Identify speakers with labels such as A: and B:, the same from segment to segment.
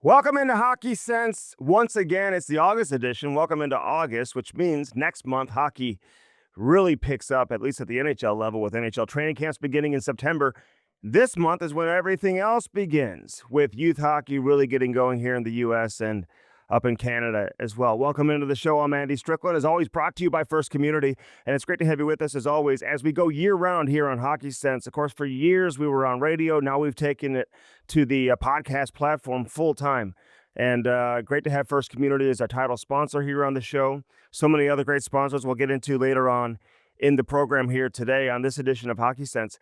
A: Welcome into Hockey Sense. Once again, it's the August edition. Welcome into August, which means next month hockey really picks up, at least at the NHL level, with NHL training camps beginning in September. This month is when everything else begins, with youth hockey really getting going here in the U.S. and up in Canada as well. Welcome into the show. I'm Andy Strickland, as always brought to you by First Community, and it's great to have you with us as always as we go year-round here on Hockey Sense. Of course, for years we were on radio. Now we've taken it to the podcast platform full-time, and great to have First Community as our title sponsor here on the show. So many other great sponsors we'll get into later on in the program here today on this edition of Hockey Sense.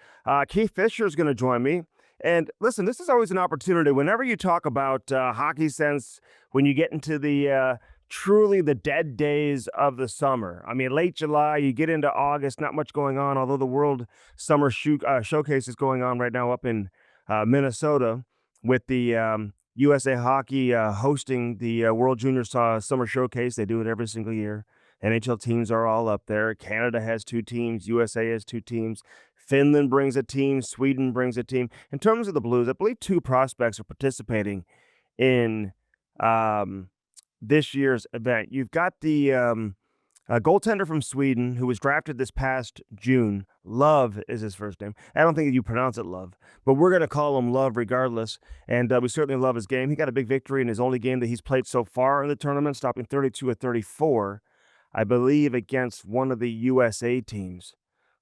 A: Keith Fisher is going to join me. And listen, this is always an opportunity. Whenever you talk about Hockey Sense, when you get into the truly the dead days of the summer. I mean, late July, you get into August, not much going on, although the World Summer Showcase is going on right now up in Minnesota with the USA Hockey hosting the World Junior Summer Showcase. They do it every single year. NHL teams are all up there. Canada has 2 teams. USA has 2 teams. Finland brings a team. Sweden brings a team. In terms of the Blues, I believe 2 prospects are participating in this year's event. You've got the goaltender from Sweden who was drafted this past June. Love is his first name. I don't think you pronounce it Love, but we're going to call him Love regardless, and we certainly love his game. He got a big victory in his only game that he's played so far in the tournament, stopping 32 of 34. I believe, against one of the USA teams.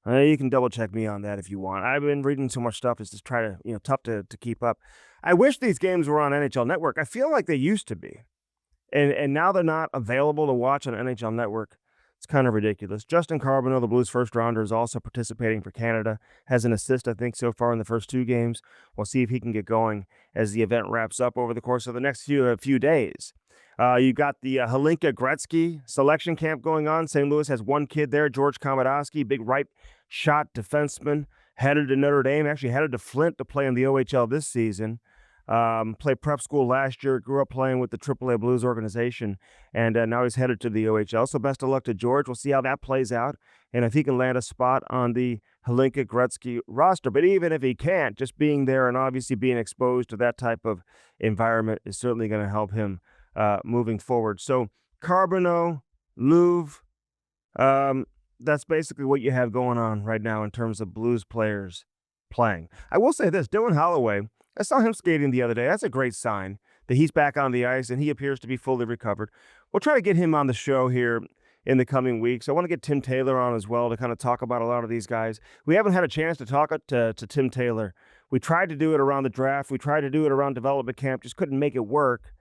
A: You can double check me on that if you want. I've been reading so much stuff, it's just tough to keep up. I wish these games were on NHL Network. I feel like they used to be. And now they're not available to watch on NHL Network. It's kind of ridiculous. Justin Carbonneau, the Blues first rounder, is also participating for Canada. Has an assist, I think, so far in the first 2 games. We'll see if he can get going as the event wraps up over the course of the next few days. You've got the Hlinka Gretzky selection camp going on. St. Louis has 1 kid there, George Komodowski, big right shot defenseman, headed to Notre Dame, actually headed to Flint to play in the OHL this season. Played prep school last year, grew up playing with the AAA Blues organization, and now he's headed to the OHL. So best of luck to George. We'll see how that plays out and if he can land a spot on the Hlinka Gretzky roster. But even if he can't, just being there and obviously being exposed to that type of environment is certainly going to help him moving forward. So Carbonneau, Louvre, that's basically what you have going on right now in terms of Blues players playing. I will say this, Dylan Holloway, I saw him skating the other day. That's a great sign that he's back on the ice and he appears to be fully recovered. We'll try to get him on the show here in the coming weeks. I want to get Tim Taylor on as well to kind of talk about a lot of these guys. We haven't had a chance to talk to Tim Taylor. We tried to do it around the draft. We tried to do it around development camp, just couldn't make it work.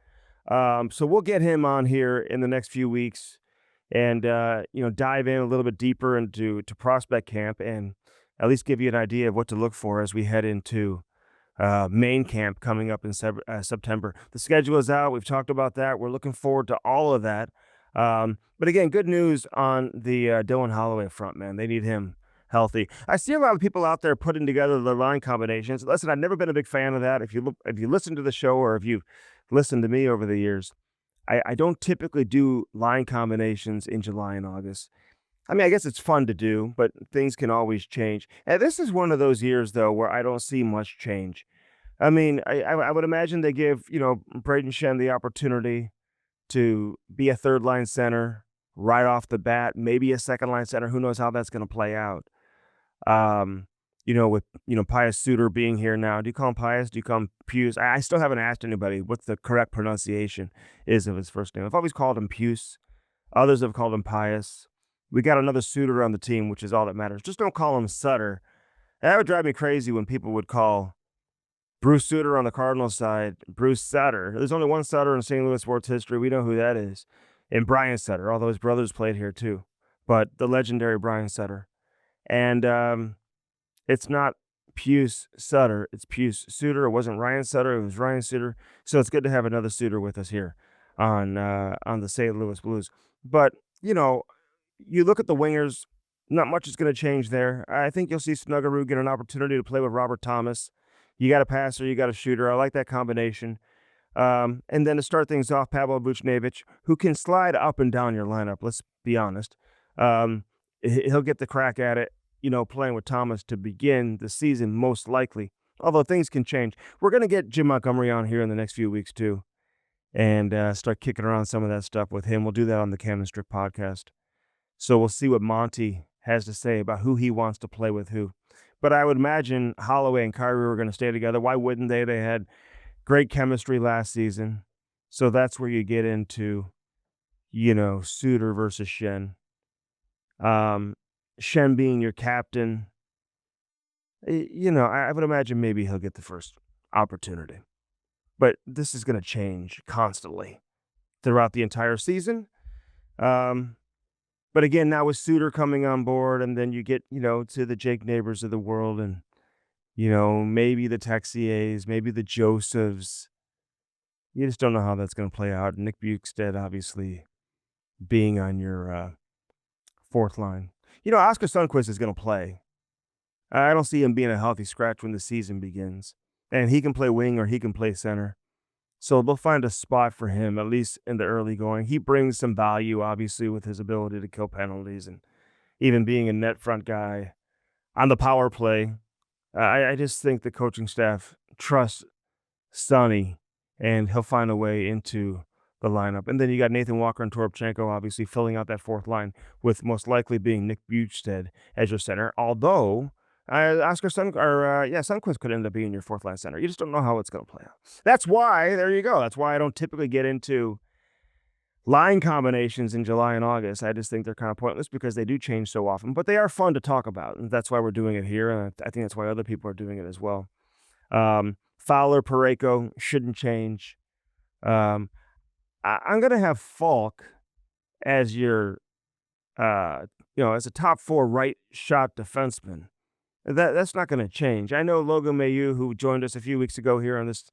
A: So we'll get him on here in the next few weeks and, dive in a little bit deeper into prospect camp and at least give you an idea of what to look for as we head into main camp coming up in September. The schedule is out. We've talked about that. We're looking forward to all of that. But again, good news on the Dylan Holloway front, man. They need him healthy. I see a lot of people out there putting together the line combinations. Listen, I've never been a big fan of that. If you listen to the show or if you've listened to me over the years, I don't typically do line combinations in July and August. I mean, I guess it's fun to do, but things can always change. And this is one of those years, though, where I don't see much change. I mean, I would imagine they give, Braden Shen the opportunity to be a third-line center right off the bat, maybe a second-line center. Who knows how that's going to play out? With Pius Suter being here now. Do you call him Pius? Do you call him Pius? I still haven't asked anybody what the correct pronunciation is of his first name. I've always called him Pius. Others have called him Pius. We got another Suter on the team, which is all that matters. Just don't call him Sutter. That would drive me crazy when people would call Bruce Sutter on the Cardinals side Bruce Sutter. There's only one Sutter in St. Louis sports history. We know who that is. And Brian Sutter, although his brothers played here too. But the legendary Brian Sutter. And it's not Pius Sutter. It's Pius Suter. It wasn't Ryan Sutter. It was Ryan Suter. So it's good to have another Suter with us here on the St. Louis Blues. But, you look at the wingers, not much is going to change there. I think you'll see Snuggerud get an opportunity to play with Robert Thomas. You got a passer, you got a shooter. I like that combination. And then to start things off, Pavel Buchnevich, who can slide up and down your lineup, let's be honest. He'll get the crack at it, playing with Thomas to begin the season, most likely. Although things can change. We're going to get Jim Montgomery on here in the next few weeks, too. and start kicking around some of that stuff with him. We'll do that on the Chemistry podcast. So we'll see what Monty has to say about who he wants to play with who. But I would imagine Holloway and Kyrie were going to stay together. Why wouldn't they? They had great chemistry last season. So that's where you get into, Suter versus Shen. Shen being your captain, I would imagine maybe he'll get the first opportunity. But this is going to change constantly throughout the entire season. But again, now with Suter coming on board, and then you get, to the Jake Neighbors of the world, and, maybe the Texiers, maybe the Josephs. You just don't know how that's going to play out. Nick Bukestad, obviously, being on your fourth line. Oscar Sundquist is going to play. I don't see him being a healthy scratch when the season begins. And he can play wing or he can play center. So they'll find a spot for him, at least in the early going. He brings some value, obviously, with his ability to kill penalties and even being a net front guy on the power play. I just think the coaching staff trusts Sonny, and he'll find a way into the lineup. And then you got Nathan Walker and Toropchenko, obviously, filling out that fourth line, with most likely being Nick Bukestad as your center. Although Sundquist could end up being your fourth line center. You just don't know how it's going to play out. That's why, there you go. That's why I don't typically get into line combinations in July and August. I just think they're kind of pointless because they do change so often, but they are fun to talk about. And that's why we're doing it here. And I think that's why other people are doing it as well. Fowler, Parayko shouldn't change. I'm going to have Falk as your, as a top four right shot defenseman. That's not going to change. I know Logan Mailloux, who joined us a few weeks ago here on this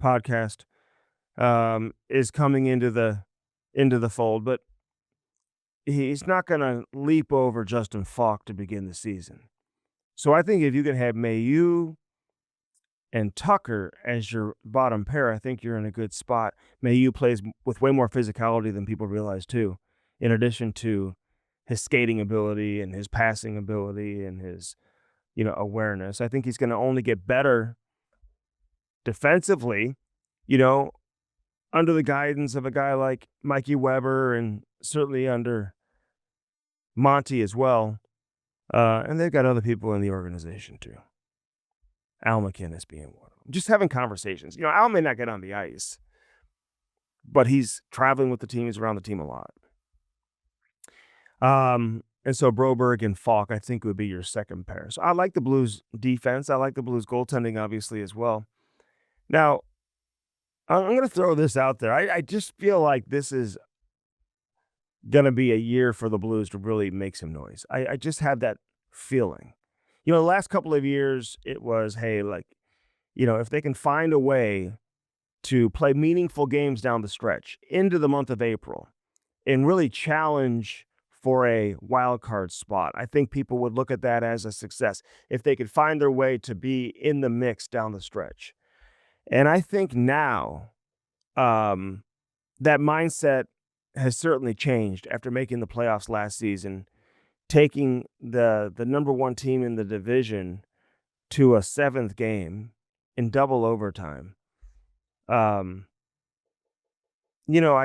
A: podcast, is coming into the fold, but he's not going to leap over Justin Falk to begin the season. So I think if you can have Mailloux and Tucker as your bottom pair, I think you're in a good spot. Mailloux plays with way more physicality than people realize too, in addition to his skating ability and his passing ability and his awareness. I think he's going to only get better defensively, under the guidance of a guy like Mikey Weber and certainly under Monty as well. And they've got other people in the organization too. Al McInnes being one of them. Just having conversations. Al may not get on the ice, but he's traveling with the team. He's around the team a lot. And so Broberg and Falk, I think, would be your second pair. So I like the Blues defense. I like the Blues goaltending, obviously, as well. Now, I'm going to throw this out there. I just feel like this is going to be a year for the Blues to really make some noise. I just have that feeling. The last couple of years, it was, hey, if they can find a way to play meaningful games down the stretch into the month of April and really challenge for a wild card spot, I think people would look at that as a success if they could find their way to be in the mix down the stretch. And I think now that mindset has certainly changed after making the playoffs last season, taking the number one team in the division to a seventh game in double overtime. I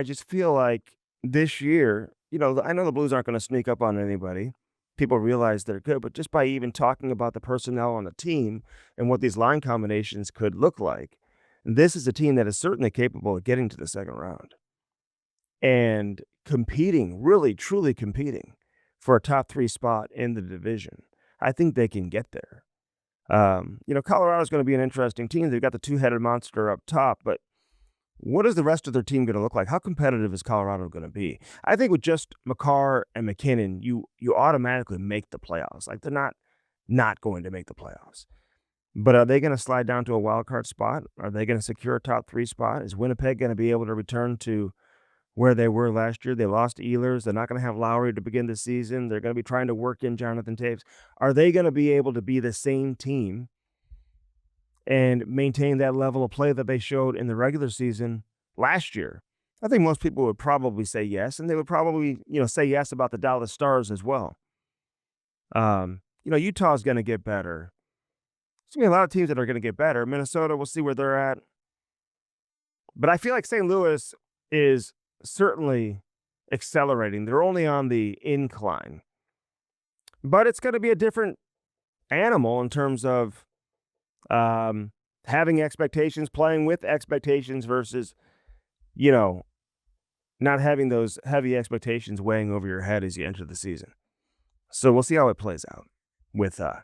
A: just feel like this year, I know the Blues aren't going to sneak up on anybody. People realize they're good, but just by even talking about the personnel on the team and what these line combinations could look like, this is a team that is certainly capable of getting to the second round and competing, really, truly competing for a top three spot in the division. I think they can get there. Colorado's going to be an interesting team. They've got the two-headed monster up top, but what is the rest of their team going to look like? How competitive is Colorado going to be? I think with just Makar and McKinnon, you automatically make the playoffs. They're not going to make the playoffs. But are they going to slide down to a wild card spot? Are they going to secure a top three spot? Is Winnipeg going to be able to return to where they were last year? They lost Ehlers. They're not going to have Lowry to begin the season. They're going to be trying to work in Jonathan Toews. Are they going to be able to be the same team and maintain that level of play that they showed in the regular season last year? I think most people would probably say yes, and they would probably, say yes about the Dallas Stars as well. Utah's going to get better. There's going to be a lot of teams that are going to get better. Minnesota, we'll see where they're at. But I feel like St. Louis is certainly accelerating. They're only on the incline, but it's going to be a different animal in terms of um, having expectations, playing with expectations versus, you know, not having those heavy expectations weighing over your head as you enter the season. So we'll see how it plays out with uh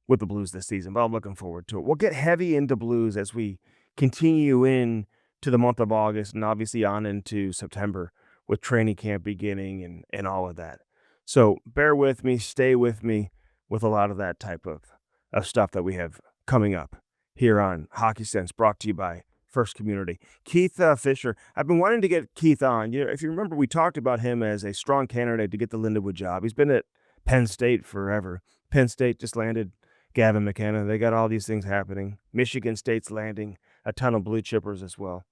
A: with the Blues this season, but I'm looking forward to it. We'll get heavy into Blues as we continue in to the month of August and obviously on into September with training camp beginning and all of that. So bear with me, stay with me with a lot of that type of stuff that we have coming up here on Hockey Sense, brought to you by First Community. Keith Fisher, I've been wanting to get Keith on. If you remember, we talked about him as a strong candidate to get the Lindenwood job. He's been at Penn State forever. Penn State just landed Gavin McKenna. They got all these things happening. Michigan State's landing a ton of blue chippers as well.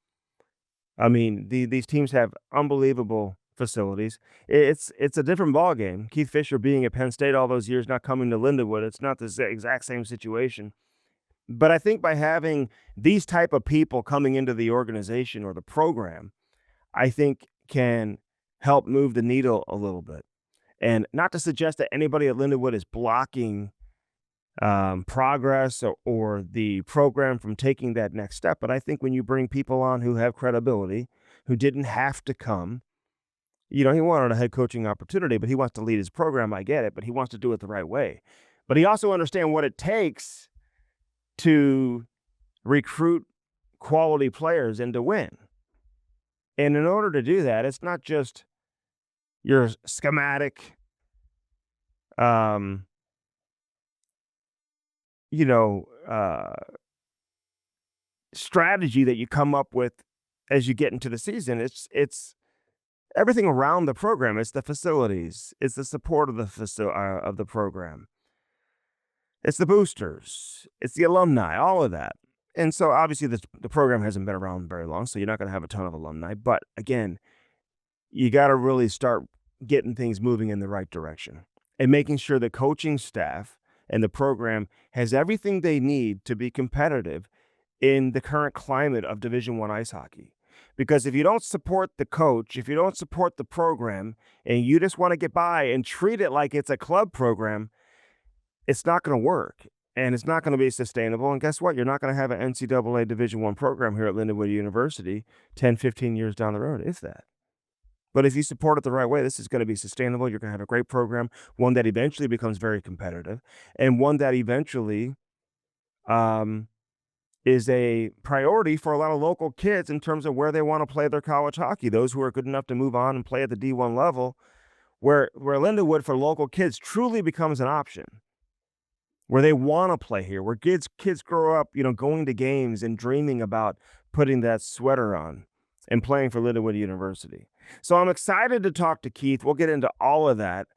A: I mean, these teams have unbelievable facilities. It's a different ball game. Keith Fisher being at Penn State all those years, not coming to Lindenwood, it's not the exact same situation. But I think by having these type of people coming into the organization or the program, I think can help move the needle a little bit. And not to suggest that anybody at Lindenwood is blocking progress or the program from taking that next step. But I think when you bring people on who have credibility, who didn't have to come, he wanted a head coaching opportunity, but he wants to lead his program. I get it, but he wants to do it the right way. But he also understands what it takes to recruit quality players and to win. And in order to do that, it's not just your schematic, um, strategy that you come up with as you get into the season. It's everything around the program. It's the facilities. It's the support of the program. It's the boosters. It's the alumni. All of that. And so obviously the program hasn't been around very long, so you're not going to have a ton of alumni. But again, you got to really start getting things moving in the right direction and making sure the coaching staff and the program has everything they need to be competitive in the current climate of Division I ice hockey. Because if you don't support the coach, if you don't support the program, and you just want to get by and treat it like it's a club program, it's not going to work. And it's not going to be sustainable. And guess what? You're not going to have an NCAA Division I program here at Lindenwood University 10, 15 years down the road, if that. But if you support it the right way, this is going to be sustainable. You're going to have a great program, one that eventually becomes very competitive, and one that eventually is a priority for a lot of local kids in terms of where they want to play their college hockey. Those who are good enough to move on and play at the D1 level, where Lindenwood for local kids truly becomes an option, where they want to play here, where kids grow up, going to games and dreaming about putting that sweater on and playing for Lindenwood University. So I'm excited to talk to Keith. We'll get into all of that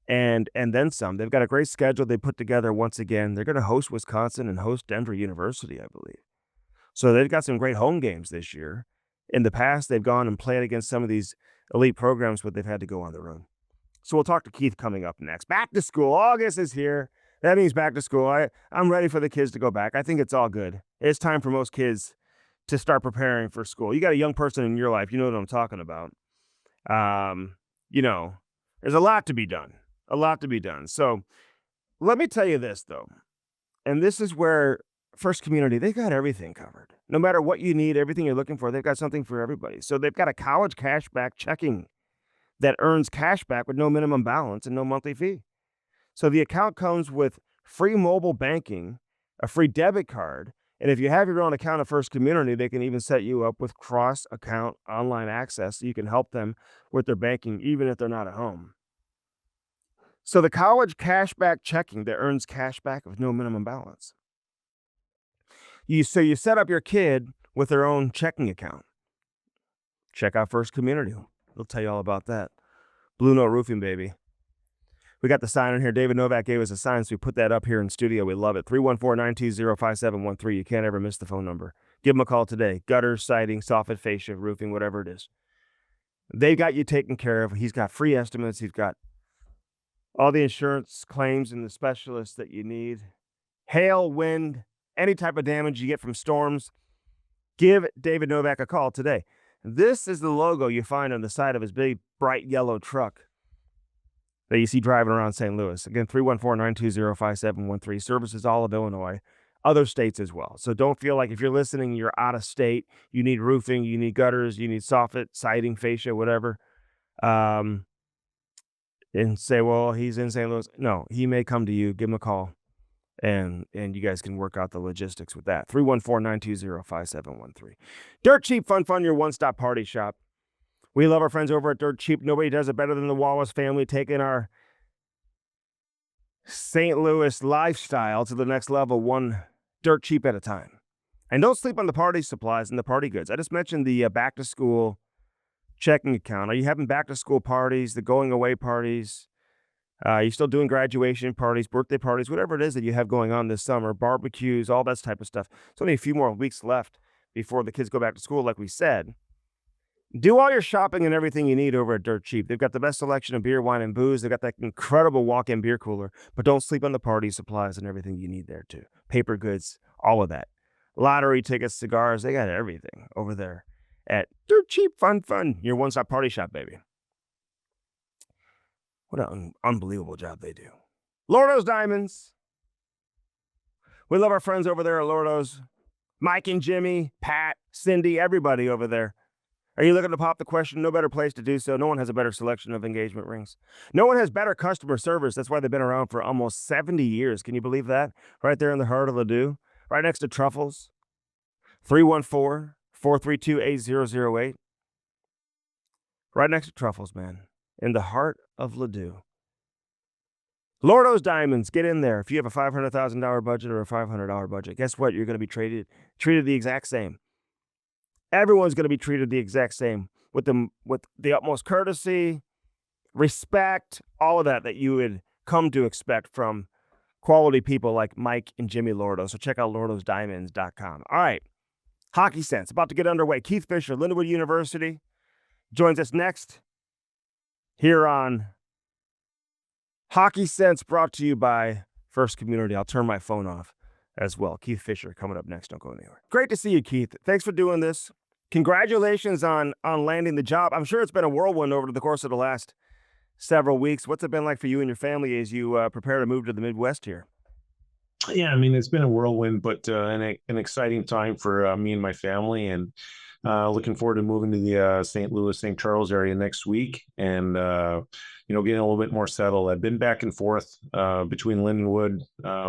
A: and then some. They've got a great schedule they put together once again. They're going to host Wisconsin and host Denver University, I believe. So they've got some great home games this year. In the past, they've gone and played against some of these elite programs, but they've had to go on the road. So we'll talk to Keith coming up next. Back to school. August is here. That means back to school. I'm ready for the kids to go back. I think it's all good. It's time for most kids to start preparing for school. You got a young person in your life, you know what I'm talking about. There's a lot to be done. A lot to be done. So let me tell you this, though. And this is where First Community, they got everything covered. No matter what you need, everything you're looking for, they've got something for everybody. So they've got a college cashback checking that earns cash back with no minimum balance and no monthly fee. So the account comes with free mobile banking, a free debit card, and if you have your own account at First Community, they can even set you up with cross-account online access so you can help them with their banking even if they're not at home. So the college cashback checking that earns cash back with no minimum balance. You set up your kid with their own checking account. Check out First Community. They'll tell you all about that. Blue Note Roofing, baby. We got the sign in here. David Novak gave us a sign, so we put that up here in studio. We love it. 314-920-5713. You can't ever miss the phone number. Give them a call today. Gutters, siding, soffit, fascia, roofing, whatever it is. They got you taken care of. He's got free estimates. He's got all the insurance claims and the specialists that you need. Hail, wind, any type of damage you get from storms, Give David Novak a call today. This is the logo you find on the side of his big, bright yellow truck that you see driving around St. Louis. Again, 314-920-5713. Services all of Illinois, other states as well. So don't feel like if you're listening, you're out of state, you need roofing, you need gutters, you need soffit, siding, fascia, whatever. And say, well, he's in St. Louis. No, he may come to you. Give him a call. And you guys can work out the logistics with that. 314-920-5713. Dirt Cheap Fun, your one-stop party shop. We love our friends over at Dirt Cheap. Nobody does it better than the Wallace family, taking our St. Louis lifestyle to the next level, one dirt cheap at a time. And don't sleep on the party supplies and the party goods. I just mentioned the back-to-school checking account. Are you having back-to-school parties, the going-away parties? Are you still doing graduation parties, birthday parties, whatever it is that you have going on this summer, barbecues, all that type of stuff? There's only a few more weeks left before the kids go back to school, like we said. Do all your shopping and everything you need over at Dirt Cheap. They've got the best selection of beer, wine, and booze. They've got that incredible walk-in beer cooler, but don't sleep on the party supplies and everything you need there too. Paper goods, all of that. Lottery tickets, cigars, they got everything over there at Dirt Cheap Fun, your one-stop party shop, baby. What an unbelievable job they do. Lordo's Diamonds. We love our friends over there at Lordo's. Mike and Jimmy, Pat, Cindy, everybody over there. Are you looking to pop the question? No better place to do so. No one has a better selection of engagement rings. No one has better customer service. That's why they've been around for almost 70 years. Can you believe that? Right there in the heart of Ladue, right next to Truffles. 314-432-8008. Right next to Truffles, man. In the heart of Ladue. Lordo's Diamonds, get in there. If you have a $500,000 budget or a $500 budget, guess what? You're going to be treated the exact same. Everyone's going to be treated the exact same with the utmost courtesy, respect, all of that you would come to expect from quality people like Mike and Jimmy Lordo. So check out lordosdiamonds.com. All right, Hockey Sense about to get underway. Keith Fisher, Lindenwood University, joins us next here on Hockey Sense, brought to you by First Community. I'll turn my phone off as well. Keith Fisher coming up next. Don't go anywhere. Great to see you, Keith. Thanks for doing this. Congratulations on landing the job. I'm sure it's been a whirlwind over the course of the last several weeks. What's it been like for you and your family as you prepare to move to the Midwest here?
B: Yeah, I mean, it's been a whirlwind, but an exciting time for me and my family, and looking forward to moving to the St. Louis, St. Charles area next week, and getting a little bit more settled. I've been back and forth between Lindenwood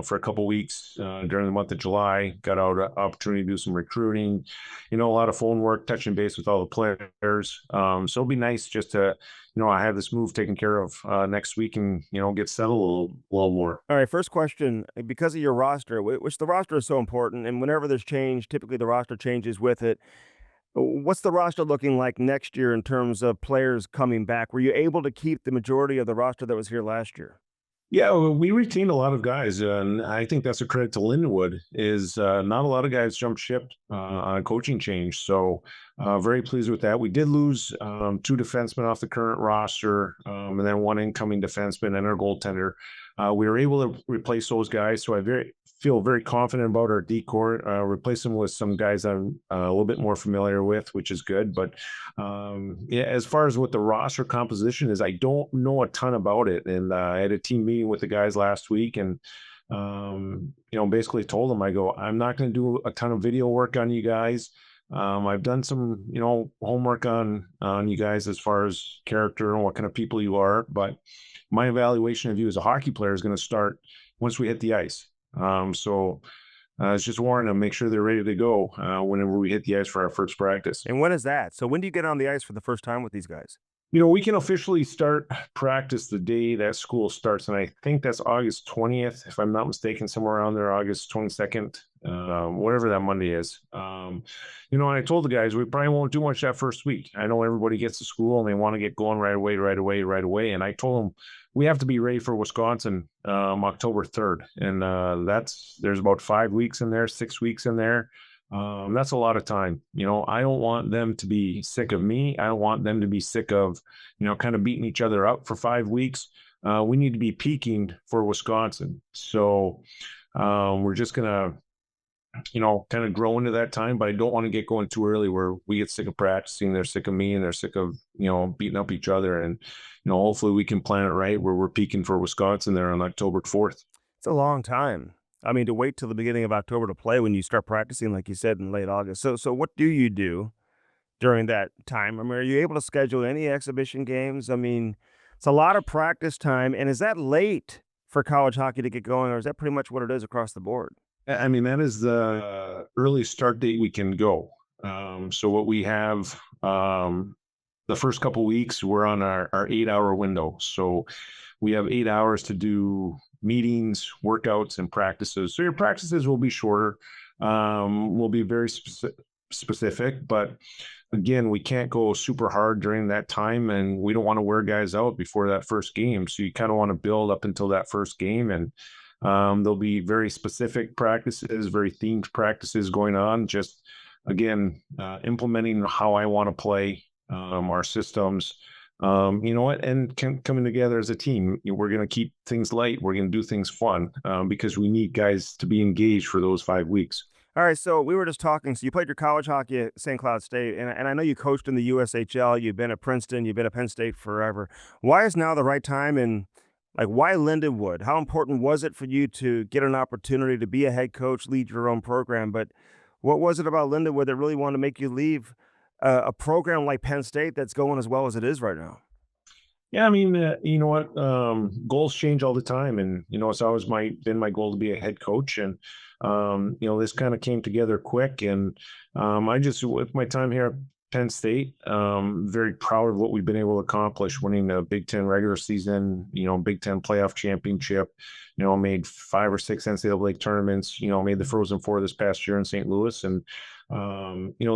B: for a couple weeks during the month of July. Got out an opportunity to do some recruiting, a lot of phone work, touching base with all the players. So it'll be nice just to, I have this move taken care of next week and, get settled a little more.
A: All right, first question, because of your roster, which the roster is so important, and whenever there's change, typically the roster changes with it. What's the roster looking like next year in terms of players coming back? Were you able to keep the majority of the roster that was here last year?
B: Yeah, we retained a lot of guys, and I think that's a credit to Lindenwood. Is not a lot of guys jumped ship on a coaching change, so very pleased with that. We did lose 2 defensemen off the current roster, and then 1 incoming defenseman and our goaltender. We were able to replace those guys, so I feel very confident about our decor. Replace them with some guys I'm a little bit more familiar with, which is good. But yeah, as far as what the roster composition is, I don't know a ton about it. And I had a team meeting with the guys last week, and basically told them, I go, I'm not going to do a ton of video work on you guys. I've done some, homework on you guys as far as character and what kind of people you are, but my evaluation of you as a hockey player is going to start once we hit the ice. So it's just warning them, make sure they're ready to go whenever we hit the ice for our first practice.
A: And when is that? So when do you get on the ice for the first time with these guys?
B: We can officially start practice the day that school starts, and I think that's August 20th, if I'm not mistaken, somewhere around there, August 22nd, whatever that Monday is. And I told the guys we probably won't do much that first week. I know everybody gets to school and they want to get going right away. And I told them we have to be ready for Wisconsin October 3rd, and there's about 5 weeks in there, 6 weeks in there. That's a lot of time. I don't want them to be sick of me. I don't want them to be sick of, kind of beating each other up for 5 weeks. We need to be peaking for Wisconsin. So we're just going to kind of grow into that time, but I don't want to get going too early where we get sick of practicing, they're sick of me, and they're sick of, beating up each other. And, hopefully we can plan it right where we're peaking for Wisconsin there on October 4th.
A: It's a long time. I mean, to wait till the beginning of October to play when you start practicing, like you said, in late August. So what do you do during that time? I mean, are you able to schedule any exhibition games? I mean, it's a lot of practice time. And is that late for college hockey to get going, or is that pretty much what it is across the board?
B: I mean, that is the early start date we can go. So what we have, the first couple weeks, we're on our 8 hour window. So we have 8 hours to do meetings, workouts, and practices. So your practices will be shorter, will be very specific, but again, we can't go super hard during that time, and we don't want to wear guys out before that first game. So you kind of want to build up until that first game, and there'll be very specific practices, very themed practices going on. Just again, implementing how I want to play, our systems, and coming together as a team. We're going to keep things light. We're going to do things fun, because we need guys to be engaged for those 5 weeks.
A: All right, so we were just talking. So you played your college hockey at St. Cloud State, and I know you coached in the USHL. You've been at Princeton. You've been at Penn State forever. Why is now the right time? And like, why Lindenwood? How important was it for you to get an opportunity to be a head coach, lead your own program? But what was it about Lindenwood that really wanted to make you leave a program like Penn State that's going as well as it is right now?
B: Yeah, I mean, you know what? Goals change all the time, and it's always been my goal to be a head coach, and this kind of came together quick, and I just with my time here at Penn State, very proud of what we've been able to accomplish, winning the Big Ten regular season, Big Ten playoff championship, made 5 or 6 NCAA tournaments, made the Frozen Four this past year in St. Louis, and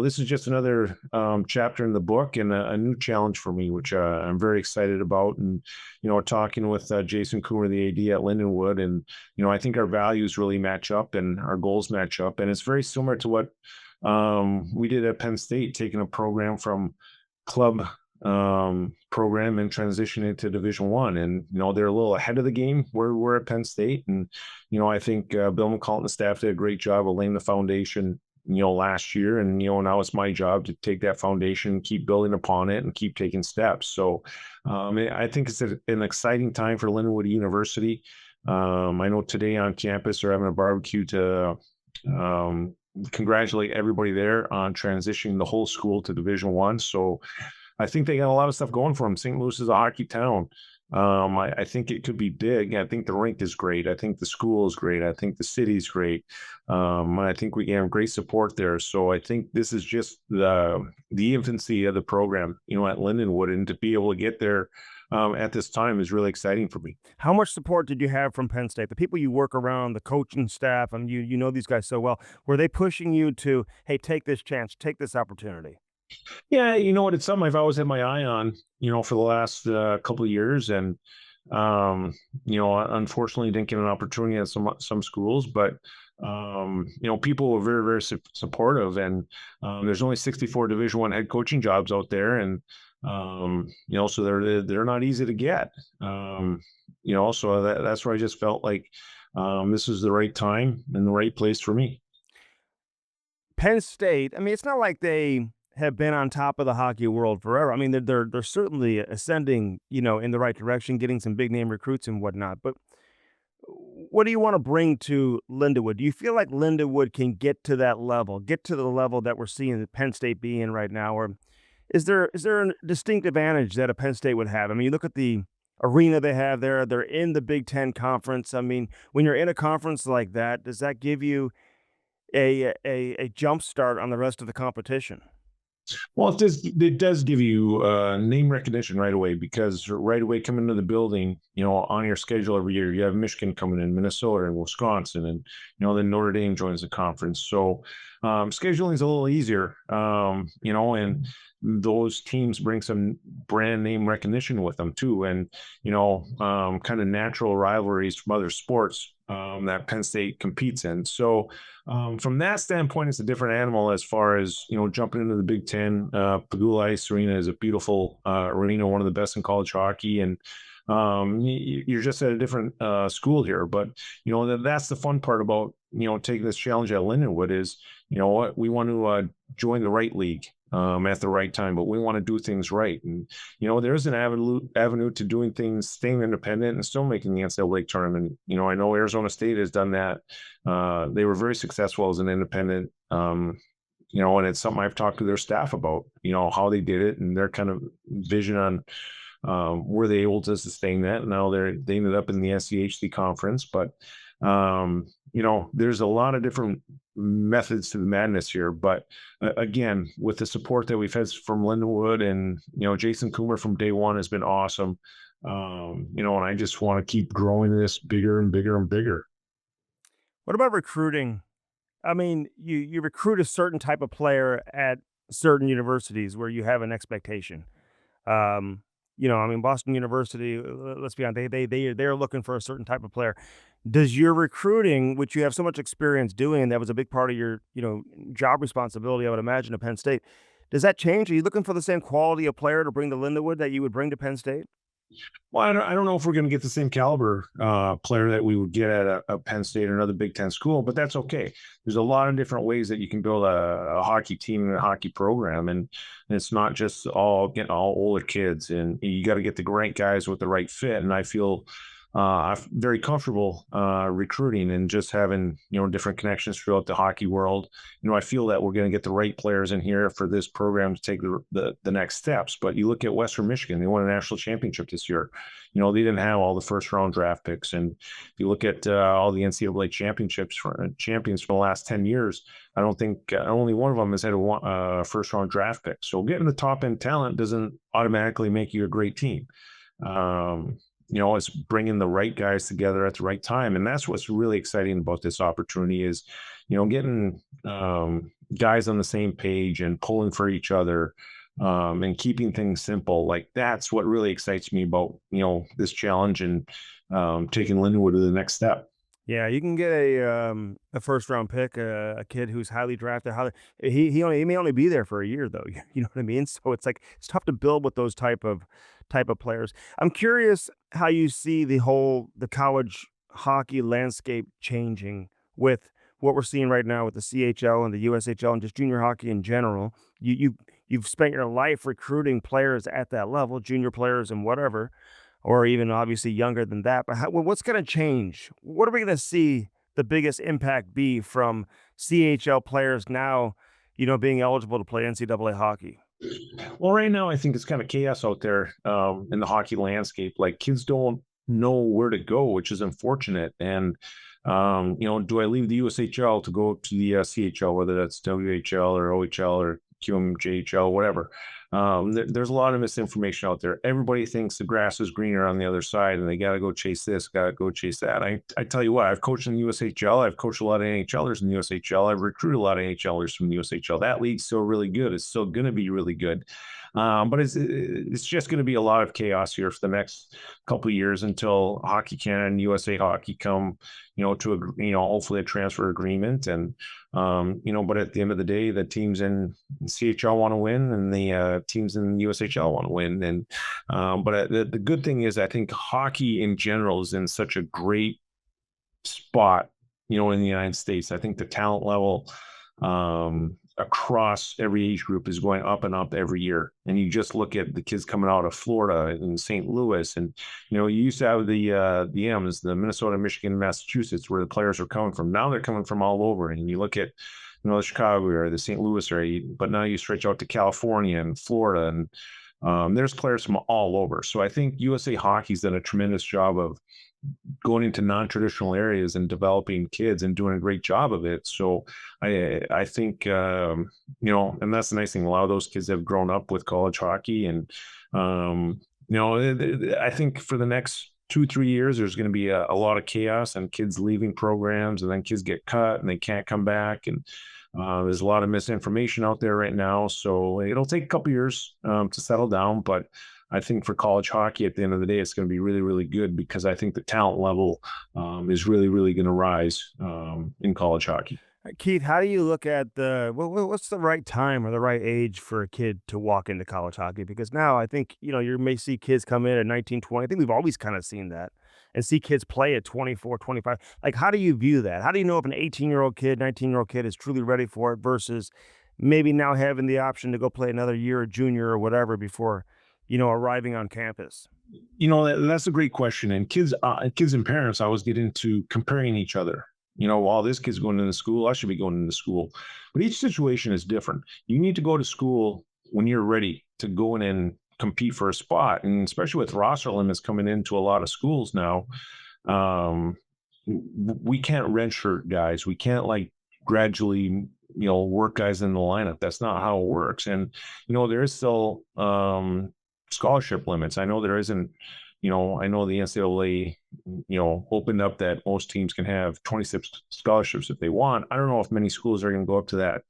B: this is just another chapter in the book and a new challenge for me, which I'm very excited about. And, talking with Jason Coomer, the AD at Lindenwood, and, I think our values really match up and our goals match up. And it's very similar to what we did at Penn State, taking a program from club program and transitioning it to Division 1. And, they're a little ahead of the game where we're at Penn State. And, I think Bill McCall and the staff did a great job of laying the foundation last year. And, now it's my job to take that foundation, keep building upon it, and keep taking steps. So I think it's an exciting time for Lindenwood University. I know today on campus they're having a barbecue to congratulate everybody there on transitioning the whole school to Division 1. So I think they got a lot of stuff going for them. St. Louis is a hockey town. I think it could be big. I think the rink is great. I think the school is great. I think the city's great. I think we have great support there. So I think this is just the infancy of the program, at Lindenwood, and to be able to get there at this time is really exciting for me.
A: How much support did you have from Penn State? The people you work around, the coaching staff, I mean, you know these guys so well. Were they pushing you to, hey, take this chance, take this opportunity?
B: Yeah, you know what? It's something I've always had my eye on, for the last couple of years, and unfortunately, didn't get an opportunity at some schools, but people were very, very supportive, and there's only 64 Division 1 head coaching jobs out there, and so they're not easy to get. So that's where I just felt like this is the right time and the right place for me.
A: Penn State, I mean, it's not like they have been on top of the hockey world forever. I mean, they're certainly ascending, in the right direction, getting some big name recruits and whatnot. But what do you want to bring to Lindenwood? Do you feel like Lindenwood can get to that level, get to the level that we're seeing Penn State be in right now, or is there a distinct advantage that a Penn State would have? I mean, you look at the arena they have there; they're in the Big Ten conference. I mean, when you're in a conference like that, does that give you a jump start on the rest of the competition?
B: Well, it does give you name recognition right away, because right away coming into the building, on your schedule every year, you have Michigan coming in, Minnesota and Wisconsin, and then Notre Dame joins the conference. So scheduling is a little easier, and those teams bring some brand name recognition with them too, and kind of natural rivalries from other sports that Penn State competes in. So from that standpoint, it's a different animal as far as jumping into the Big Ten. Pagula Ice Arena is a beautiful arena, one of the best in college hockey, and You're just at a different school here. But that's the fun part about taking this challenge at Lindenwood is what we want to join the right league at the right time, but we want to do things right. And there's an avenue to doing things, staying independent, and still making the NCAA tournament. I know Arizona State has done that. They were very successful as an independent. And it's something I've talked to their staff about, how they did it and their kind of vision on were they able to sustain that. And now they ended up in the SCHC conference, but there's a lot of different methods to the madness here. But again, with the support that we've had from Lindenwood and Jason Coomer from day one has been awesome. And I just want to keep growing this bigger and bigger and bigger.
A: What about recruiting? I mean, you recruit a certain type of player at certain universities where you have an expectation. Um, I mean, Boston University. Let's be honest, they're looking for a certain type of player. Does your recruiting, which you have so much experience doing, and that was a big part of your job responsibility, I would imagine, at Penn State, does that change? Are you looking for the same quality of player to bring to Lindenwood that you would bring to Penn State?
B: Well, I don't know if we're going to get the same caliber player that we would get at a Penn State or another Big Ten school, but that's okay. There's a lot of different ways that you can build a hockey team and a hockey program, and it's not just all getting all older kids. And you got to get the right guys with the right fit. And I feel I'm very comfortable recruiting and just having different connections throughout the hockey world. I feel that we're going to get the right players in here for this program to take the next steps. But you look at Western Michigan; they won a national championship this year. They didn't have all the first round draft picks, and if you look at all the NCAA championships for champions for the last 10 years, I don't think only one of them has had a first round draft pick. So getting the top end talent doesn't automatically make you a great team. Um, it's bringing the right guys together at the right time. And that's what's really exciting about this opportunity is, getting guys on the same page and pulling for each other and keeping things simple. Like that's what really excites me about, this challenge and taking Lindenwood to the next step.
A: Yeah, you can get a first round pick, a kid who's highly drafted. He may only be there for a year though. You know what I mean? So it's like it's tough to build with those type of players. I'm curious how you see the college hockey landscape changing with what we're seeing right now with the CHL and the USHL and just junior hockey in general. You've spent your life recruiting players at that level, junior players and whatever, or even obviously younger than that. But what's going to change? What are we going to see the biggest impact be from CHL players now, being eligible to play NCAA hockey?
B: Well, right now, I think it's kind of chaos out there in the hockey landscape. Like kids don't know where to go, which is unfortunate. And, do I leave the USHL to go to the CHL, whether that's WHL or OHL or QMJHL, whatever? There's a lot of misinformation out there. Everybody thinks the grass is greener on the other side and they got to go chase this, got to go chase that. I tell you what, I've coached in the USHL. I've coached a lot of NHLers in the USHL. I've recruited a lot of NHLers from the USHL. That league's still really good. It's still going to be really good. But it's just going to be a lot of chaos here for the next couple of years until Hockey Canada and USA Hockey come, to a, hopefully a transfer agreement. And, but at the end of the day, the teams in CHL want to win and the teams in USHL want to win. And, but the good thing is I think hockey in general is in such a great spot, in the United States. I think the talent level, across every age group is going up and up every year. And you just look at the kids coming out of Florida and St. Louis, and you used to have the M's, the Minnesota, Michigan, Massachusetts, where the players are coming from. Now they're coming from all over, and you look at the Chicago area, the St. Louis area, but now you stretch out to California and Florida, and there's players from all over. So I think USA Hockey's done a tremendous job of going into non-traditional areas and developing kids and doing a great job of it. So I think, and that's the nice thing. A lot of those kids have grown up with college hockey. And, I think for the next 2-3 years, there's going to be a lot of chaos and kids leaving programs, and then kids get cut and they can't come back. And there's a lot of misinformation out there right now. So it'll take a couple years to settle down, but I think for college hockey, at the end of the day, it's going to be really, really good because I think the talent level is really, really going to rise in college hockey.
A: Keith, how do you look at what's the right time or the right age for a kid to walk into college hockey? Because now I think, you may see kids come in at 19, 20. I think we've always kind of seen that and see kids play at 24, 25. Like, how do you view that? How do you know if an 18-year-old kid, 19-year-old kid is truly ready for it versus maybe now having the option to go play another year or junior or whatever before, arriving on campus?
B: That's a great question. And kids and parents always get into comparing each other. While this kid's going into school, I should be going into school. But each situation is different. You need to go to school when you're ready to go in and compete for a spot. And especially with roster limits coming into a lot of schools now, um, we can't redshirt guys. We can't like gradually, work guys in the lineup. That's not how it works. And, there is still scholarship limits. I know there isn't, I know the NCAA, opened up that most teams can have 26 scholarships if they want. I don't know if many schools are going to go up to that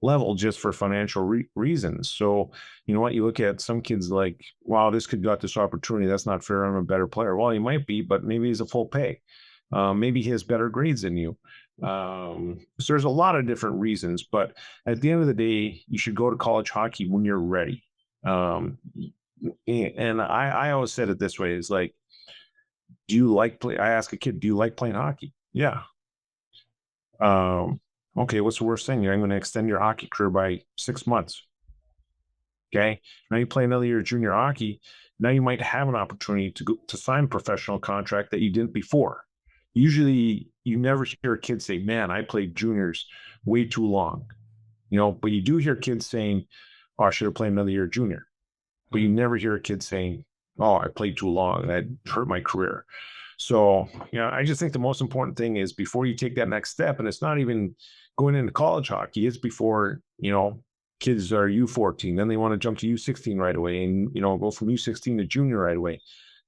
B: level just for financial reasons. So, you know what, you look at some kids like, wow, this kid got this opportunity. That's not fair. I'm a better player. Well, he might be, but maybe he's a full pay. Maybe he has better grades than you. So there's a lot of different reasons, but at the end of the day, you should go to college hockey when you're ready. Um, and I always said it this way: is like, do you like play? I ask a kid, do you like playing hockey? Yeah. Um, okay, what's the worst thing? I'm going to extend your hockey career by 6 months. Okay. Now you play another year of junior hockey. Now you might have an opportunity to go to sign a professional contract that you didn't before. Usually you never hear a kid say, man, I played juniors way too long. But you do hear kids saying, oh, I should have played another year junior. But you never hear a kid saying, oh, I played too long. That hurt my career. So, I just think the most important thing is before you take that next step, and it's not even going into college hockey, it's before, kids are U14, then they want to jump to U16 right away and, go from U16 to junior right away.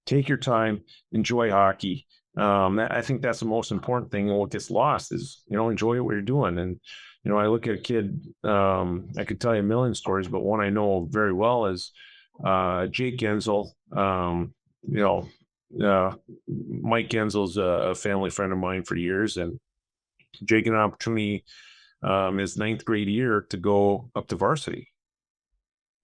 B: Take your time, enjoy hockey. I think that's the most important thing. And what gets lost is, enjoy what you're doing. And, I look at a kid, I could tell you a million stories, but one I know very well is Jake Genzel. You know, Mike Genzel's a family friend of mine for years, and Jake had an opportunity his ninth grade year to go up to varsity.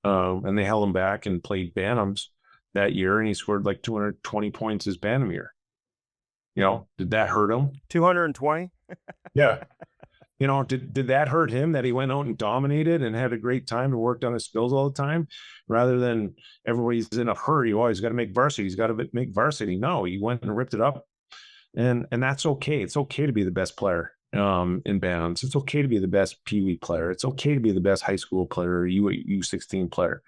B: And they held him back and played Bantams that year, and he scored like 220 points his Bantam year. Did that hurt him?
A: 220?
B: Yeah. Did that hurt him that he went out and dominated and had a great time and worked on his skills all the time rather than everybody's in a hurry? Oh, he's got to make varsity. He's got to make varsity. No, he went and ripped it up. And that's okay. It's okay to be the best player in bands. It's okay to be the best Pee Wee player. It's okay to be the best high school player, U16 player.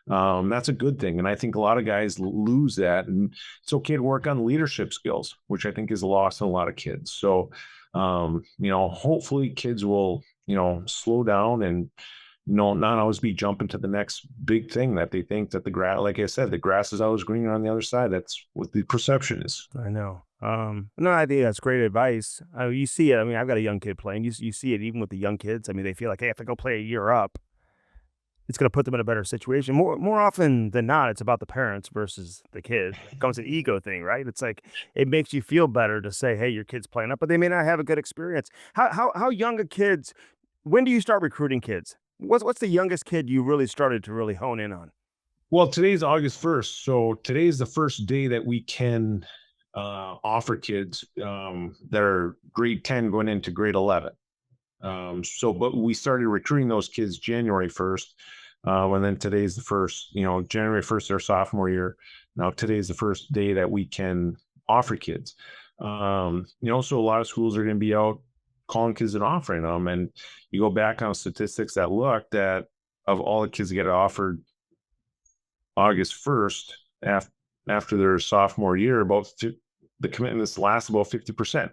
B: That's a good thing. And I think a lot of guys lose that. And it's okay to work on leadership skills, which I think is lost in a lot of kids. So, hopefully kids will, slow down and, not always be jumping to the next big thing that they think that the grass, like I said, the grass is always greener on the other side. That's what the perception is.
A: I know. No, I think that's great advice. You see it. I mean, I've got a young kid playing. You see it even with the young kids. I mean, they feel like, hey, if I go play a year up, it's going to put them in a better situation. More often than not, it's about the parents versus the kid. It becomes an ego thing, right? It's like it makes you feel better to say, hey, your kid's playing up, but they may not have a good experience. How young are kids? When do you start recruiting kids? What's the youngest kid you really started to really hone in on?
B: Well, today's August 1st. So today's the first day that we can offer kids that are grade 10 going into grade 11. But we started recruiting those kids January 1st. And then today's the first, January 1st, their sophomore year. Now today's the first day that we can offer kids. So a lot of schools are going to be out calling kids and offering them. And you go back on statistics that look that of all the kids that get offered August 1st, after their sophomore year, the commitments last about 50%.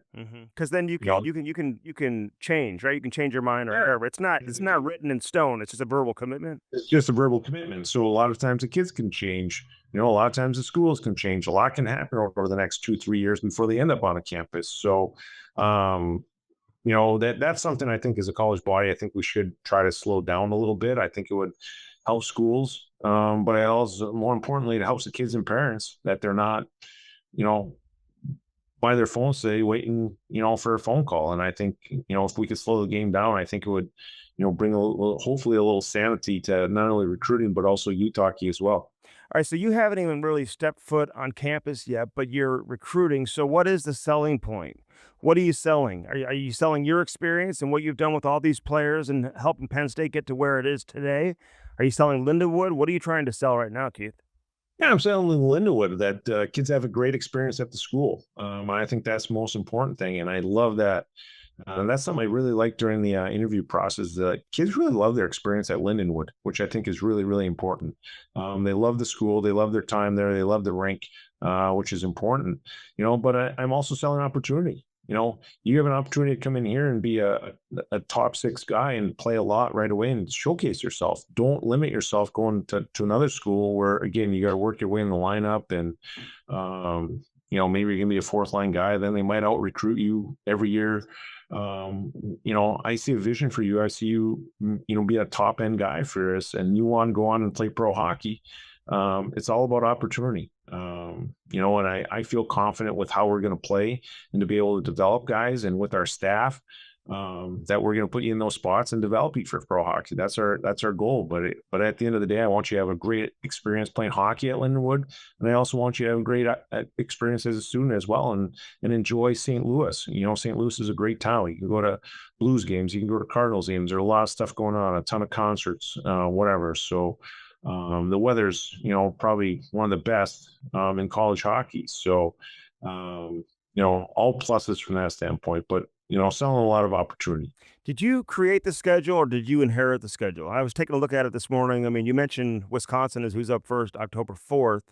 A: Because then you can change, right? You can change your mind or whatever. It's not written in stone. It's just a verbal commitment.
B: It's just a verbal commitment. So a lot of times the kids can change. A lot of times the schools can change. A lot can happen over the next 2-3 years before they end up on a campus. So, that's something I think as a college body, I think we should try to slow down a little bit. I think it would help schools, but it also, more importantly, it helps the kids and parents that they're not, by their phone today waiting, for a phone call. And I think, if we could slow the game down, I think it would, bring hopefully a little sanity to not only recruiting, but also youth hockey as well.
A: All right, so you haven't even really stepped foot on campus yet, but you're recruiting. So what is the selling point? What are you selling? Are you selling your experience and what you've done with all these players and helping Penn State get to where it is today? Are you selling Lindenwood? What are you trying to sell right now, Keith?
B: Yeah, I'm saying in Lindenwood that kids have a great experience at the school. I think that's the most important thing, and I love that. That's something I really like during the interview process. Kids really love their experience at Lindenwood, which I think is really, really important. They love the school, they love their time there, they love the rink, which is important. But I'm also selling opportunity. You have an opportunity to come in here and be a top six guy and play a lot right away and showcase yourself. Don't limit yourself going to another school where, again, you got to work your way in the lineup and, maybe you're going to be a fourth line guy. Then they might out recruit you every year. I see a vision for you. I see you, be a top end guy for us and you want to go on and play pro hockey. It's all about opportunity. And I feel confident with how we're going to play and to be able to develop guys and with our staff, that we're going to put you in those spots and develop you for pro hockey. That's our goal. But at the end of the day, I want you to have a great experience playing hockey at Lindenwood. And I also want you to have a great experience as a student as well and enjoy St. Louis. St. Louis is a great town. You can go to Blues games, you can go to Cardinals games. There's a lot of stuff going on, a ton of concerts, whatever. So, the weather's, probably one of the best in college hockey. So, all pluses from that standpoint, but, selling a lot of opportunity.
A: Did you create the schedule or did you inherit the schedule? I was taking a look at it this morning. I mean, you mentioned Wisconsin is who's up first October 4th.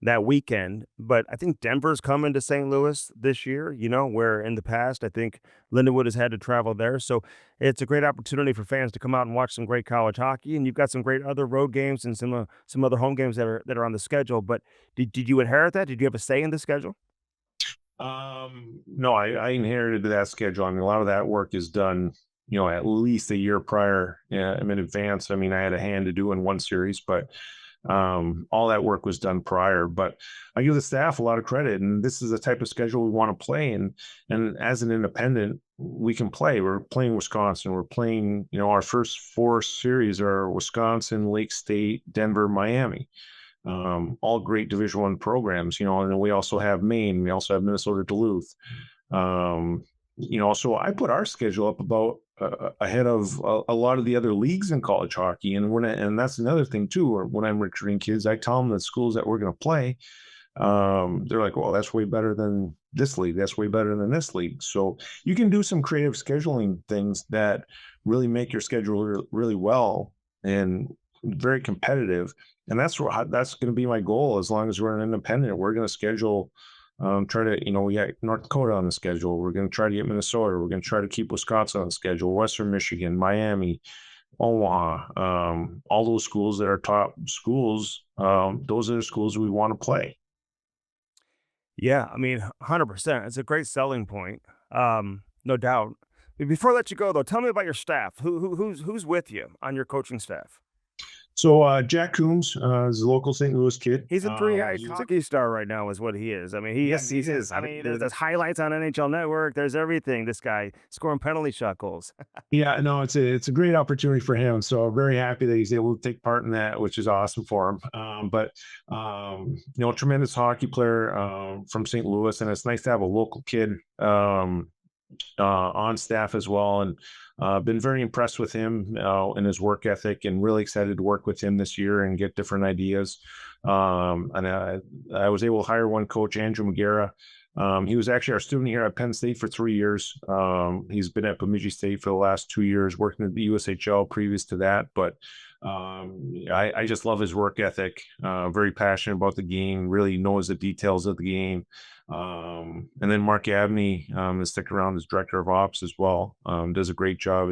A: That weekend. But I think Denver's coming to St. Louis this year, where in the past, I think Lindenwood has had to travel there. So it's a great opportunity for fans to come out and watch some great college hockey. And you've got some great other road games and some other home games that are on the schedule. But did you inherit that? Did you have a say in the schedule?
B: No, I inherited that schedule. I mean, a lot of that work is done, at least a year prior, in advance. I mean, I had a hand to do in one series, but all that work was done prior. But I give the staff a lot of credit, and this is the type of schedule we want to play. And as an independent, we can play. We're playing Wisconsin. We're playing, our first four series are Wisconsin, Lake State, Denver, Miami. All great Division I programs, and then we also have Maine. We also have Minnesota Duluth. So I put our schedule up about ahead of a lot of the other leagues in college hockey. And that's another thing too. When I'm recruiting kids, I tell them the schools that we're going to play. They're like, well, that's way better than this league. That's way better than this league. So you can do some creative scheduling things that really make your schedule really well and very competitive. And that's going to be my goal. As long as we're an independent, we're going to schedule, try to, we got North Dakota on the schedule. We're going to try to get Minnesota. We're going to try to keep Wisconsin on the schedule, Western Michigan, Miami, Omaha, all those schools that are top schools. Those are the schools we want to play.
A: Yeah, I mean, 100%. It's a great selling point. No doubt. Before I let you go, though, tell me about your staff. Who's with you on your coaching staff?
B: So Jack Coombs is a local St. Louis kid.
A: He's a three-eyed hockey star right now is what he is. I mean, he is. I mean, there's highlights on NHL Network. There's everything. This guy scoring penalty shot goals.
B: Yeah, no, it's a great opportunity for him. So I'm very happy that he's able to take part in that, which is awesome for him. Tremendous hockey player from St. Louis, and it's nice to have a local kid on staff as well. And been very impressed with him and his work ethic, and really excited to work with him this year and get different ideas. And I was able to hire one coach, Andrew McGarrah. He was actually our student here at Penn State for 3 years. He's been at Bemidji State for the last 2 years, working at the USHL previous to that. But I just love his work ethic. Very passionate about the game, really knows the details of the game. And then Mark Abney is sticking around as director of ops as well. Does a great job.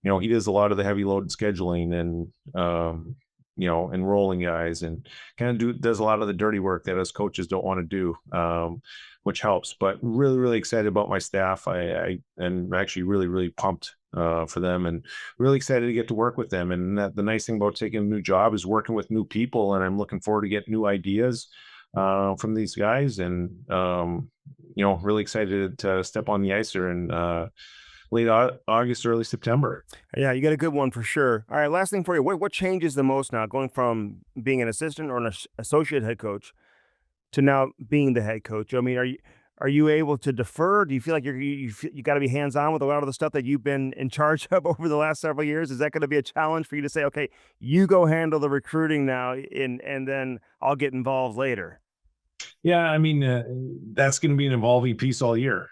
B: He does a lot of the heavy load scheduling and enrolling guys, and kind of does a lot of the dirty work that us coaches don't want to do, which helps. But really, really excited about my staff. I'm actually really, really pumped for them, and really excited to get to work with them. And the nice thing about taking a new job is working with new people, and I'm looking forward to get new ideas. from these guys, and really excited to step on the ice there in late August, early September.
A: Yeah, you got a good one for sure. All right, last thing for you. What changes the most now, going from being an assistant or an associate head coach to now being the head coach? I mean, are you able to defer? Do you feel like you got to be hands on with a lot of the stuff that you've been in charge of over the last several years? Is that going to be a challenge for you to say, okay, you go handle the recruiting now, and then I'll get involved later?
B: Yeah, I mean, that's going to be an evolving piece all year.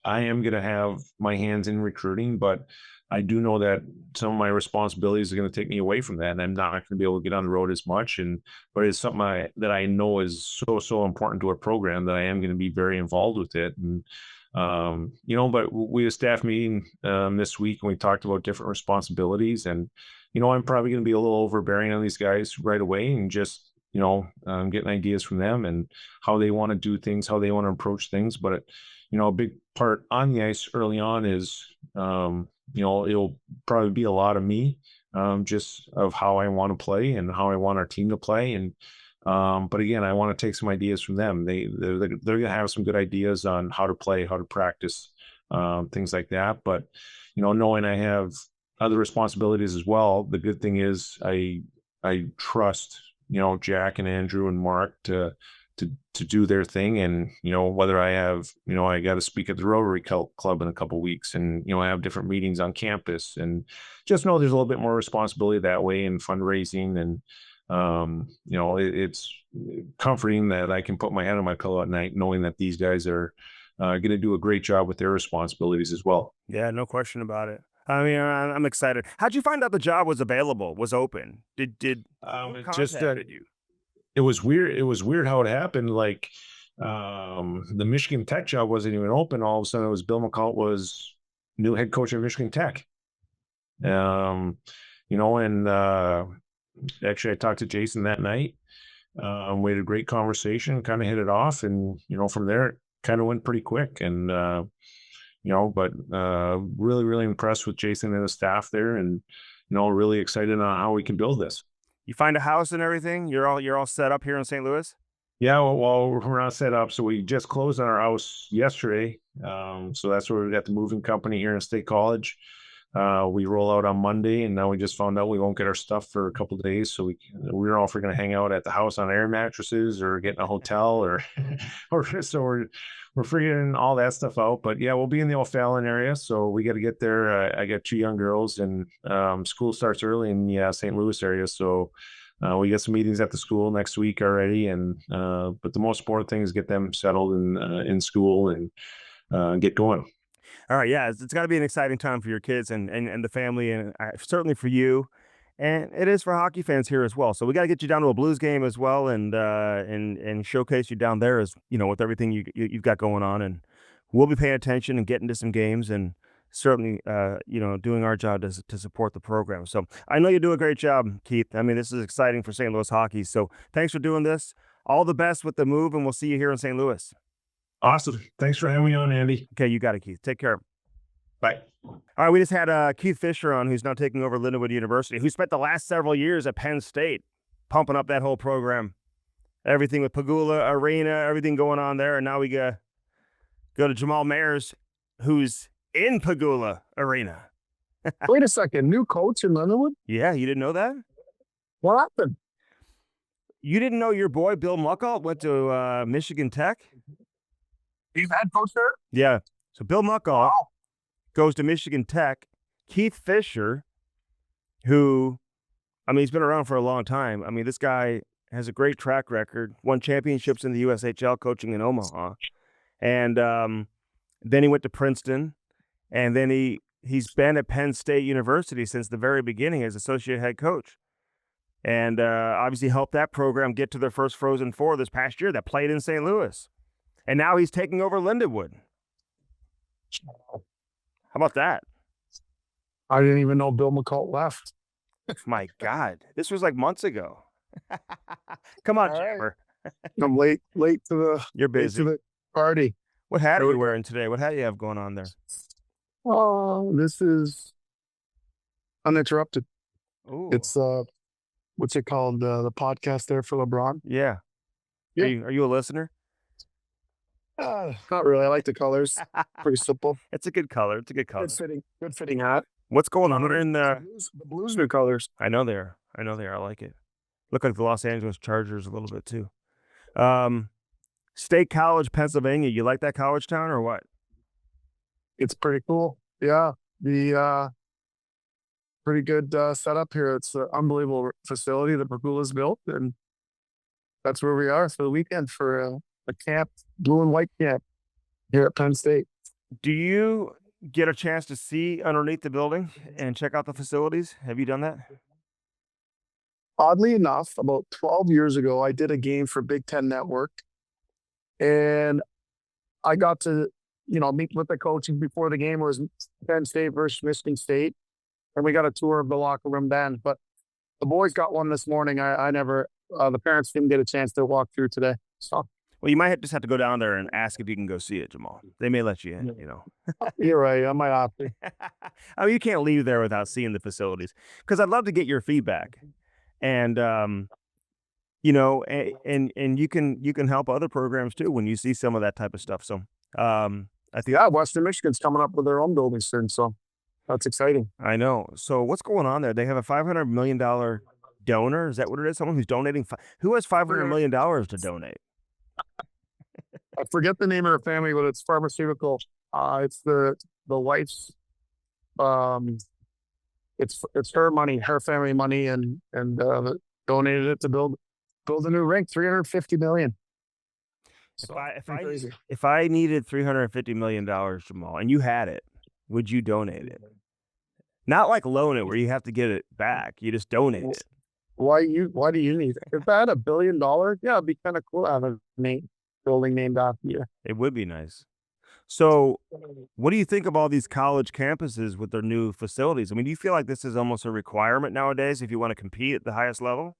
B: I am going to have my hands in recruiting, but I do know that some of my responsibilities are going to take me away from that, and I'm not going to be able to get on the road as much. But it's something that I know is so important to our program that I am going to be very involved with it. And but we had a staff meeting this week, and we talked about different responsibilities, and I'm probably going to be a little overbearing on these guys right away, and just getting ideas from them and how they want to do things, how they want to approach things. But a big part on the ice early on is, it'll probably be a lot of me, just of how I want to play and how I want our team to play. And but again, I want to take some ideas from them. They're going to have some good ideas on how to play, how to practice, things like that. But knowing I have other responsibilities as well, the good thing is I trust Jack and Andrew and Mark to do their thing. And whether I have I got to speak at the Rotary Club in a couple of weeks, and I have different meetings on campus, and just know there's a little bit more responsibility that way in fundraising. And it's comforting that I can put my head on my pillow at night knowing that these guys are going to do a great job with their responsibilities as well.
A: Yeah, no question about it. I mean, I'm excited. How'd you find out the job was available, was open? Did who
B: It just
A: contacted you?
B: it was weird. It was weird how it happened. Like, the Michigan Tech job wasn't even open. All of a sudden, it was Bill McCall was new head coach of Michigan Tech. Um, and actually, I talked to Jason that night. We had a great conversation, kind of hit it off, and from there, it kind of went pretty quick. And but really, really impressed with Jason and the staff there, and really excited on how we can build this.
A: You find a house and everything? You're all set up here in St. Louis?
B: Yeah, well, we're not set up. So we just closed on our house yesterday. So that's where we got the moving company here in State College. We roll out on Monday, and now we just found out we won't get our stuff for a couple of days. So we're all, if we're going to hang out at the house on air mattresses or get in a hotel, or so we're figuring all that stuff out. But yeah, we'll be in the O'Fallon area, so we got to get there. I got 2 young girls, and school starts early in the St. Louis area, so we got some meetings at the school next week already. And but the most important thing is get them settled in school and get going.
A: All right, yeah, it's got to be an exciting time for your kids and the family, and certainly for you, and it is for hockey fans here as well. So we got to get you down to a Blues game as well, and showcase you down there, as with everything you've got going on. And we'll be paying attention and getting to some games, and certainly doing our job to support the program. So I know you do a great job, Keith. I mean, this is exciting for St. Louis hockey. So thanks for doing this. All the best with the move, and we'll see you here in St. Louis.
B: Awesome. Thanks for having me on, Andy.
A: Okay, you got it, Keith. Take care.
B: Bye.
A: All right, we just had Keith Fisher on, who's now taking over Lindenwood University, who spent the last several years at Penn State, pumping up that whole program, everything with Pagula Arena, everything going on there. And now we go to Jamal Mayers, who's in Pagula Arena.
C: Wait a second, new coach in Lindenwood?
A: Yeah, you didn't know that?
C: What happened?
A: You didn't know your boy Bill Muckalt went to Michigan Tech?
C: He's head coach there?
A: Yeah. So Bill Muckalt goes to Michigan Tech. Keith Fisher, who, I mean, he's been around for a long time. I mean, this guy has a great track record, won championships in the USHL coaching in Omaha. And then he went to Princeton, and then he's been at Penn State University since the very beginning as associate head coach. And obviously helped that program get to their first Frozen Four this past year that played in St. Louis. And now he's taking over Lindenwood. How about that?
C: I didn't even know Bill McCall left.
A: My God, this was like months ago. Come on, Jammer.
C: I'm late to the
A: You're busy.
C: to the party.
A: What hat are you wearing today? What hat do you have going on there?
C: Oh, this is uninterrupted.
A: Ooh.
C: It's what's it called? The podcast there for LeBron.
A: Yeah.
C: Yeah.
A: Are you a listener?
C: Not really. I like the colors. Pretty simple.
A: It's a good color. It's a good color.
C: Good fitting hat.
A: What's going on in
C: The Blues new colors.
A: I know they are. I like it. Look like the Los Angeles Chargers a little bit too. State College, Pennsylvania. You like that college town or what?
C: It's pretty cool. Yeah. The pretty good setup here. It's an unbelievable facility that Pagula's built, and that's where we are for the weekend for a camp, blue and white camp here at Penn State.
A: Do you get a chance to see underneath the building and check out the facilities? Have you done that?
C: Oddly enough, about 12 years ago, I did a game for Big Ten Network, and I got to, meet with the coaches before the game. It was Penn State versus Michigan State, and we got a tour of the locker room then. But the boys got one this morning. I never, the parents didn't get a chance to walk through today. So.
A: Well, you might just have to go down there and ask if you can go see it, Jamal. They may let you in,
C: You're right. I might have to.
A: I mean, you can't leave there without seeing the facilities because I'd love to get your feedback. And, and you can help other programs too when you see some of that type of stuff. So, I think
C: Western Michigan's coming up with their own building soon. So that's exciting.
A: I know. So what's going on there? They have a $500 million donor. Is that what it is? Someone who's donating. Who has $500 million to donate?
C: I forget the name of her family, but it's pharmaceutical. It's the wife's. It's her money, her family money, and donated it to build a new rink. $350 million.
A: If I needed $350 million, Jamal, and you had it, would you donate it? Not like loan it where you have to get it back. You just donate it.
C: Why do you need it? If I had $1 billion, yeah, it'd be kind of cool to have a building named after you.
A: It would be nice. So what do you think of all these college campuses with their new facilities? I mean, do you feel like this is almost a requirement nowadays if you want to compete at the highest level?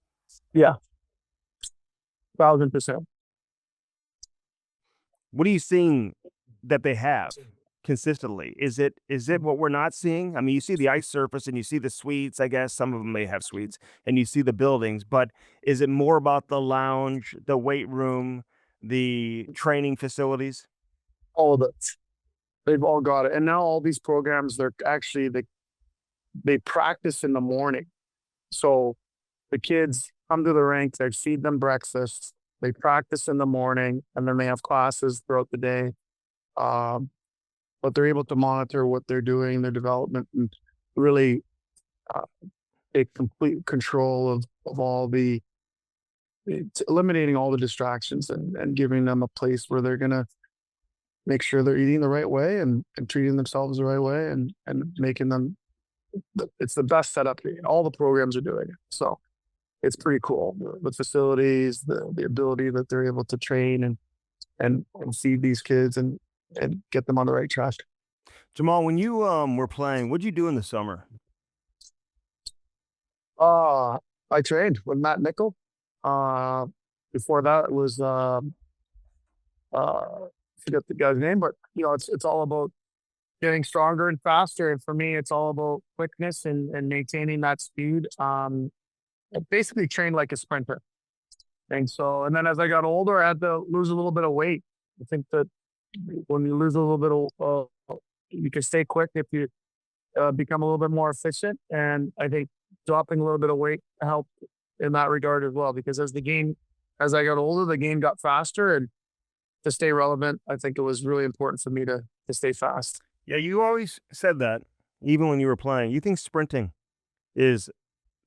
C: Yeah. 1,000%.
A: What are you seeing that they have consistently? Is it what we're not seeing? I mean, you see the ice surface and you see the suites, I guess some of them may have suites, and you see the buildings, but is it more about the lounge, the weight room, the training facilities?
C: All of it. They've all got it. And now all these programs, they practice in the morning. So the kids come to the rink, they feed them breakfast, they practice in the morning, and then they have classes throughout the day. But they're able to monitor what they're doing, their development, and really take complete control of all eliminating all the distractions and giving them a place where they're going to make sure they're eating the right way and treating themselves the right way and making them, it's the best setup. All the programs are doing it. So it's pretty cool. The facilities, the ability that they're able to train and feed these kids and get them on the right track.
A: Jamal, when you were playing, what'd you do in the summer?
C: I trained with Matt Nickel. Before that it was forget the guy's name, but it's all about getting stronger and faster. And for me, it's all about quickness and maintaining that speed. I basically trained like a sprinter. And then as I got older, I had to lose a little bit of weight. I think that when you lose a little bit of, you can stay quick if you become a little bit more efficient. And I think dropping a little bit of weight helped in that regard as well, because as I got older, the game got faster, and to stay relevant, I think it was really important for me to stay fast.
A: Yeah, you always said that, even when you were playing. You think sprinting is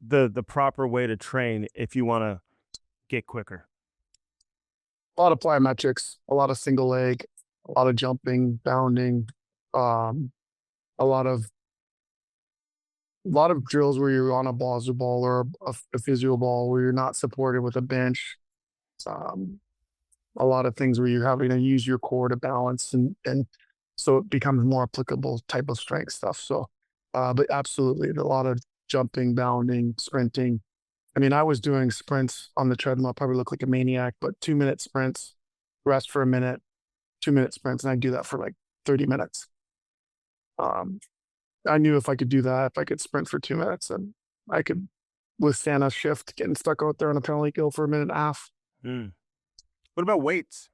A: the proper way to train if you want to get quicker?
C: A lot of plyometrics, a lot of single leg, a lot of jumping, bounding, a lot of drills where you're on a balls ball or a physio ball where you're not supported with a bench. A lot of things where you're having to use your core to balance and so it becomes more applicable type of strength stuff. So, but absolutely a lot of jumping, bounding, sprinting. I mean, I was doing sprints on the treadmill. I probably look like a maniac, but 2-minute sprints, rest for a minute, 2-minute sprints. And I do that for like 30 minutes. I knew if I could do that, if I could sprint for 2 minutes, then I could withstand a shift, getting stuck out there on a penalty kill for a minute and a half.
A: Mm. What about weights?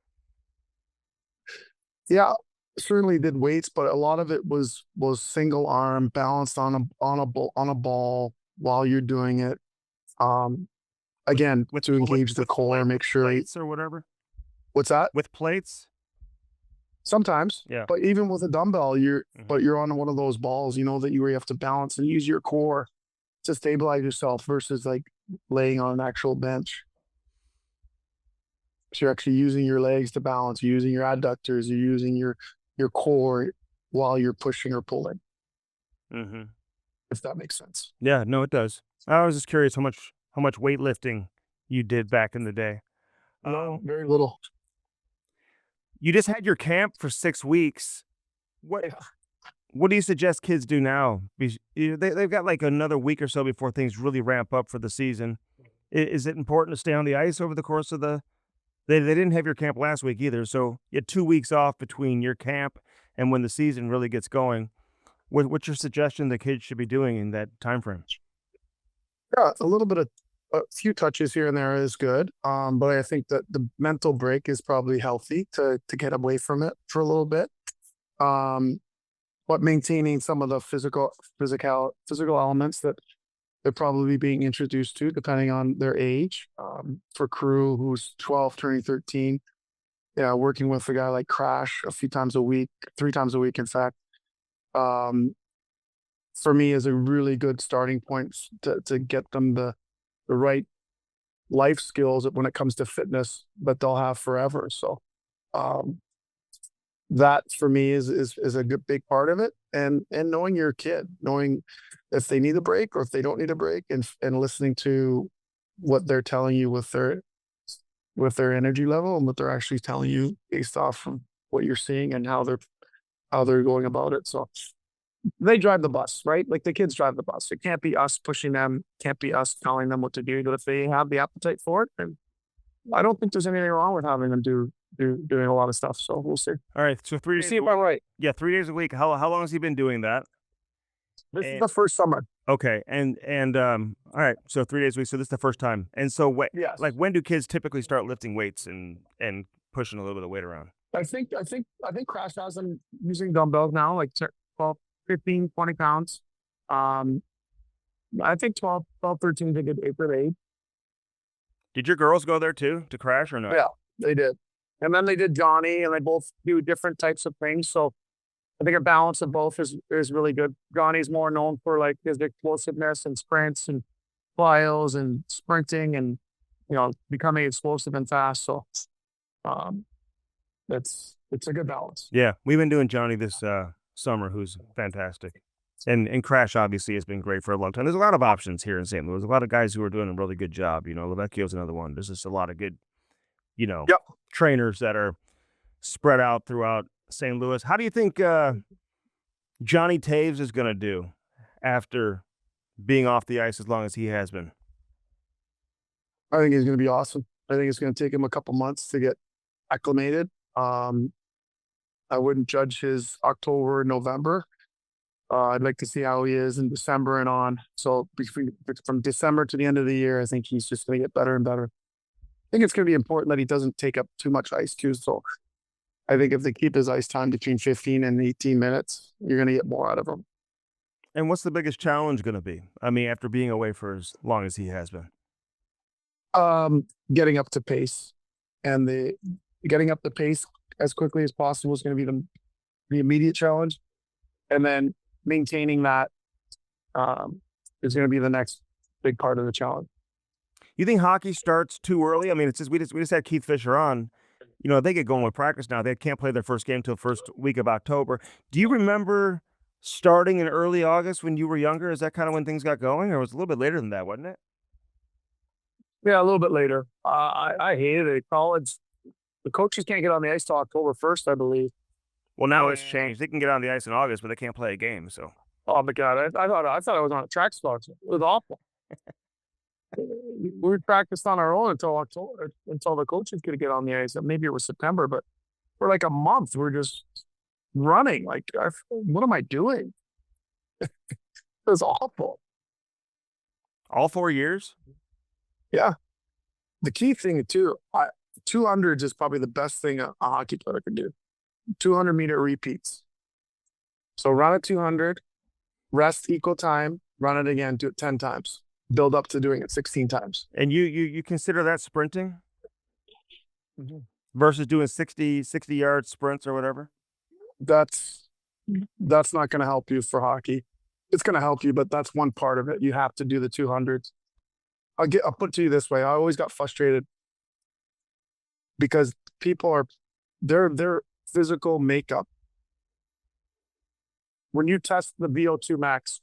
C: Yeah, certainly did weights, but a lot of it was single arm balanced on a ball while you're doing it. Again, to engage the core, make sure.
A: Plates or whatever.
C: What's that?
A: With plates?
C: Sometimes,
A: Yeah.
C: But even with a dumbbell, you're
A: Mhm.
C: on one of those balls, you know, that you have to balance and use your core to stabilize yourself versus like laying on an actual bench. So you're actually using your legs to balance, you're using your adductors, you're using your core while you're pushing or pulling,
A: Mm-hmm.
C: if that makes sense.
A: Yeah, no, it does. I was just curious how much weightlifting you did back in the day.
C: No, very little.
A: You just had your camp for 6 weeks. What
C: Yeah.
A: what do you suggest kids do now? They've got like another week or so before things really ramp up for the season. Is it important to stay on the ice over the course of the? They didn't have your camp last week either, so you had 2 weeks off between your camp and when the season really gets going. What's your suggestion the kids should be doing in that time frame?
C: Yeah, a little bit of a few touches here and there is good. But I think that the mental break is probably healthy to get away from it for a little bit. But maintaining some of the physical elements that they're probably being introduced to depending on their age. For crew who's 12 turning 13, yeah, working with a guy like Crash a few times a week, 3 times a week, in fact, for me is a really good starting point to get them the right life skills when it comes to fitness that they'll have forever. So that for me is a good big part of it, and knowing your kid, knowing if they need a break or if they don't need a break, and listening to what they're telling you with their energy level and what they're actually telling you based off from what you're seeing and how they're going about it. So they drive the bus, right? Like the kids drive the bus. It can't be us pushing them, can't be us telling them what to do. But if they have the appetite for it, and I don't think there's anything wrong with having them doing a lot of stuff. So we'll see.
A: All right, so 3 days.
C: See if I'm right.
A: Yeah, 3 days a week. How long has he been doing that?
C: This is the first summer.
A: Okay, and all right, so 3 days a week. So this is the first time. And so
C: Yes.
A: like when do kids typically start lifting weights and pushing a little bit of weight around?
C: I think Crash has them using dumbbells now, like 12, 15, 20 pounds. I think 12, 13, they did 8th grade.
A: Did your girls go there too to Crash or no?
C: Yeah, they did. And then they did Johnny, and they both do different types of things. So I think a balance of both is really good. Johnny's more known for like his explosiveness and sprints and flyos and sprinting and, you know, becoming explosive and fast. So it's a good balance.
A: Yeah, we've been doing Johnny this summer, who's fantastic. And Crash obviously has been great for a long time. There's a lot of options here in St. Louis. A lot of guys who are doing a really good job. You know, Lavecchio's another one. There's just a lot of good,
C: Yep.
A: trainers that are spread out throughout St. Louis. How do you think Johnny Taves is going to do after being off the ice as long as he has been?
C: I think he's going to be awesome. I think it's going to take him a couple months to get acclimated. I wouldn't judge his October, November. I'd like to see how he is in December and on. So from December to the end of the year, I think he's just going to get better and better. I think it's going to be important that he doesn't take up too much ice too. So I think if they keep his ice time between 15 and 18 minutes, you're going to get more out of him.
A: And what's the biggest challenge going to be? I mean, after being away for as long as he has been.
C: Getting up to pace, and getting up the pace as quickly as possible is going to be the immediate challenge, and then maintaining that is going to be the next big part of the challenge.
A: You think hockey starts too early? I mean, it's just we just had Keith Fisher on. You know, they get going with practice now. They can't play their first game till first week of October. Do you remember starting in early August when you were younger? Is that kind of when things got going, or was it a little bit later than that, wasn't it?
C: Yeah, a little bit later. I hated it. College, the coaches can't get on the ice till October 1st, I believe.
A: Well, now it's changed. They can get on the ice in August, but they can't play a game. So,
C: oh my God, I thought I was on a track spot. It was awful. We practiced on our own until October, until the coaches could get on the ice. Maybe it was September, but for like a month, we're just running. Like, what am I doing? It was awful.
A: All 4 years?
C: Yeah. The key thing too, 200s is probably the best thing a hockey player can do. 200-meter repeats. So run it 200, rest equal time, run it again, do it 10 times. Build up to doing it 16 times.
A: And you consider that sprinting
C: Mm-hmm.
A: versus doing 60-yard sprints or whatever?
C: That's not going to help you for hockey. It's going to help you, but that's one part of it. You have to do the 200s. I'll put it to you this way. I always got frustrated because people are their physical makeup. When you test the VO2 max,